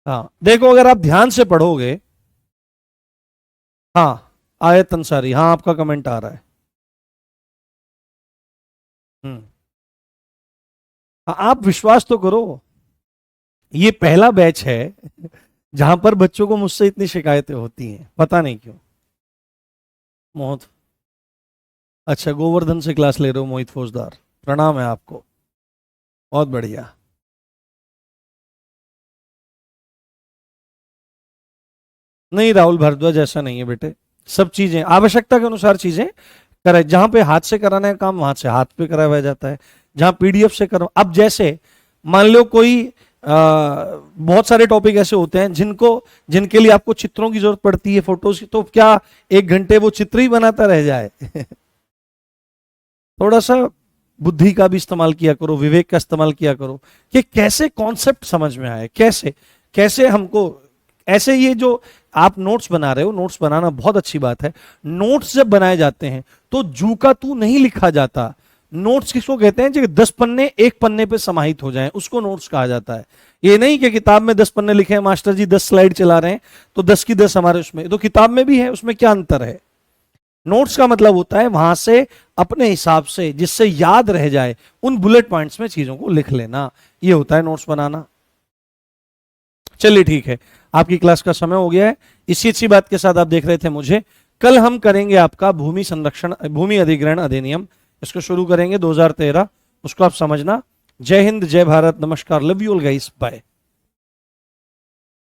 हाँ देखो, अगर आप ध्यान से पढ़ोगे, हाँ आयत अंसारी, हाँ आपका कमेंट आ रहा है। हाँ, आप विश्वास तो करो, ये पहला बैच है जहां पर बच्चों को मुझसे इतनी शिकायतें होती हैं, पता नहीं क्यों। मोहित, अच्छा गोवर्धन से क्लास ले रहे हो मोहित फौजदार, प्रणाम है आपको, बहुत बढ़िया। नहीं राहुल भारद्वाज, ऐसा नहीं है बेटे, सब चीजें आवश्यकता के अनुसार चीजें कराए। जहां पे हाथ से कराना है काम, वहां से हाथ पे कराया जाता है, जहां पीडीएफ से करो। अब जैसे मान लो कोई बहुत सारे टॉपिक ऐसे होते हैं जिनके लिए आपको चित्रों की जरूरत पड़ती है, फोटोज की, तो क्या 1 घंटे वो चित्र ही बनाता रह जाए? थोड़ा सा बुद्धि का भी इस्तेमाल किया करो, विवेक का इस्तेमाल किया करो कि कैसे कॉन्सेप्ट समझ में आए, कैसे कैसे हमको ऐसे। ये जो आप नोट्स बना रहे हो, नोट्स बनाना बहुत अच्छी बात है। नोट्स जब बनाए जाते हैं तो जू का तू नहीं लिखा जाता। नोट्स किसको कहते हैं? जो 10 पन्ने एक पन्ने पे समाहित हो जाएं, उसको नोट्स कहा जाता है। ये नहीं कि किताब में 10 पन्ने लिखे हैं, मास्टर जी 10 स्लाइड चला रहे हैं तो 10 की 10 हमारे उसमें, तो किताब में भी है, उसमें क्या अंतर है? नोट्स का मतलब होता है वहां से अपने हिसाब से जिससे याद रह जाए उन बुलेट पॉइंट्स में चीजों को लिख लेना, ये होता है नोट्स बनाना। चलिए ठीक है, आपकी क्लास का समय हो गया है। इसी अच्छी बात के साथ आप देख रहे थे मुझे। कल हम करेंगे आपका भूमि संरक्षण, भूमि अधिग्रहण अधिनियम, इसको शुरू करेंगे 2013, उसको आप समझना। जय हिंद, जय भारत, नमस्कार, love you all guys, bye.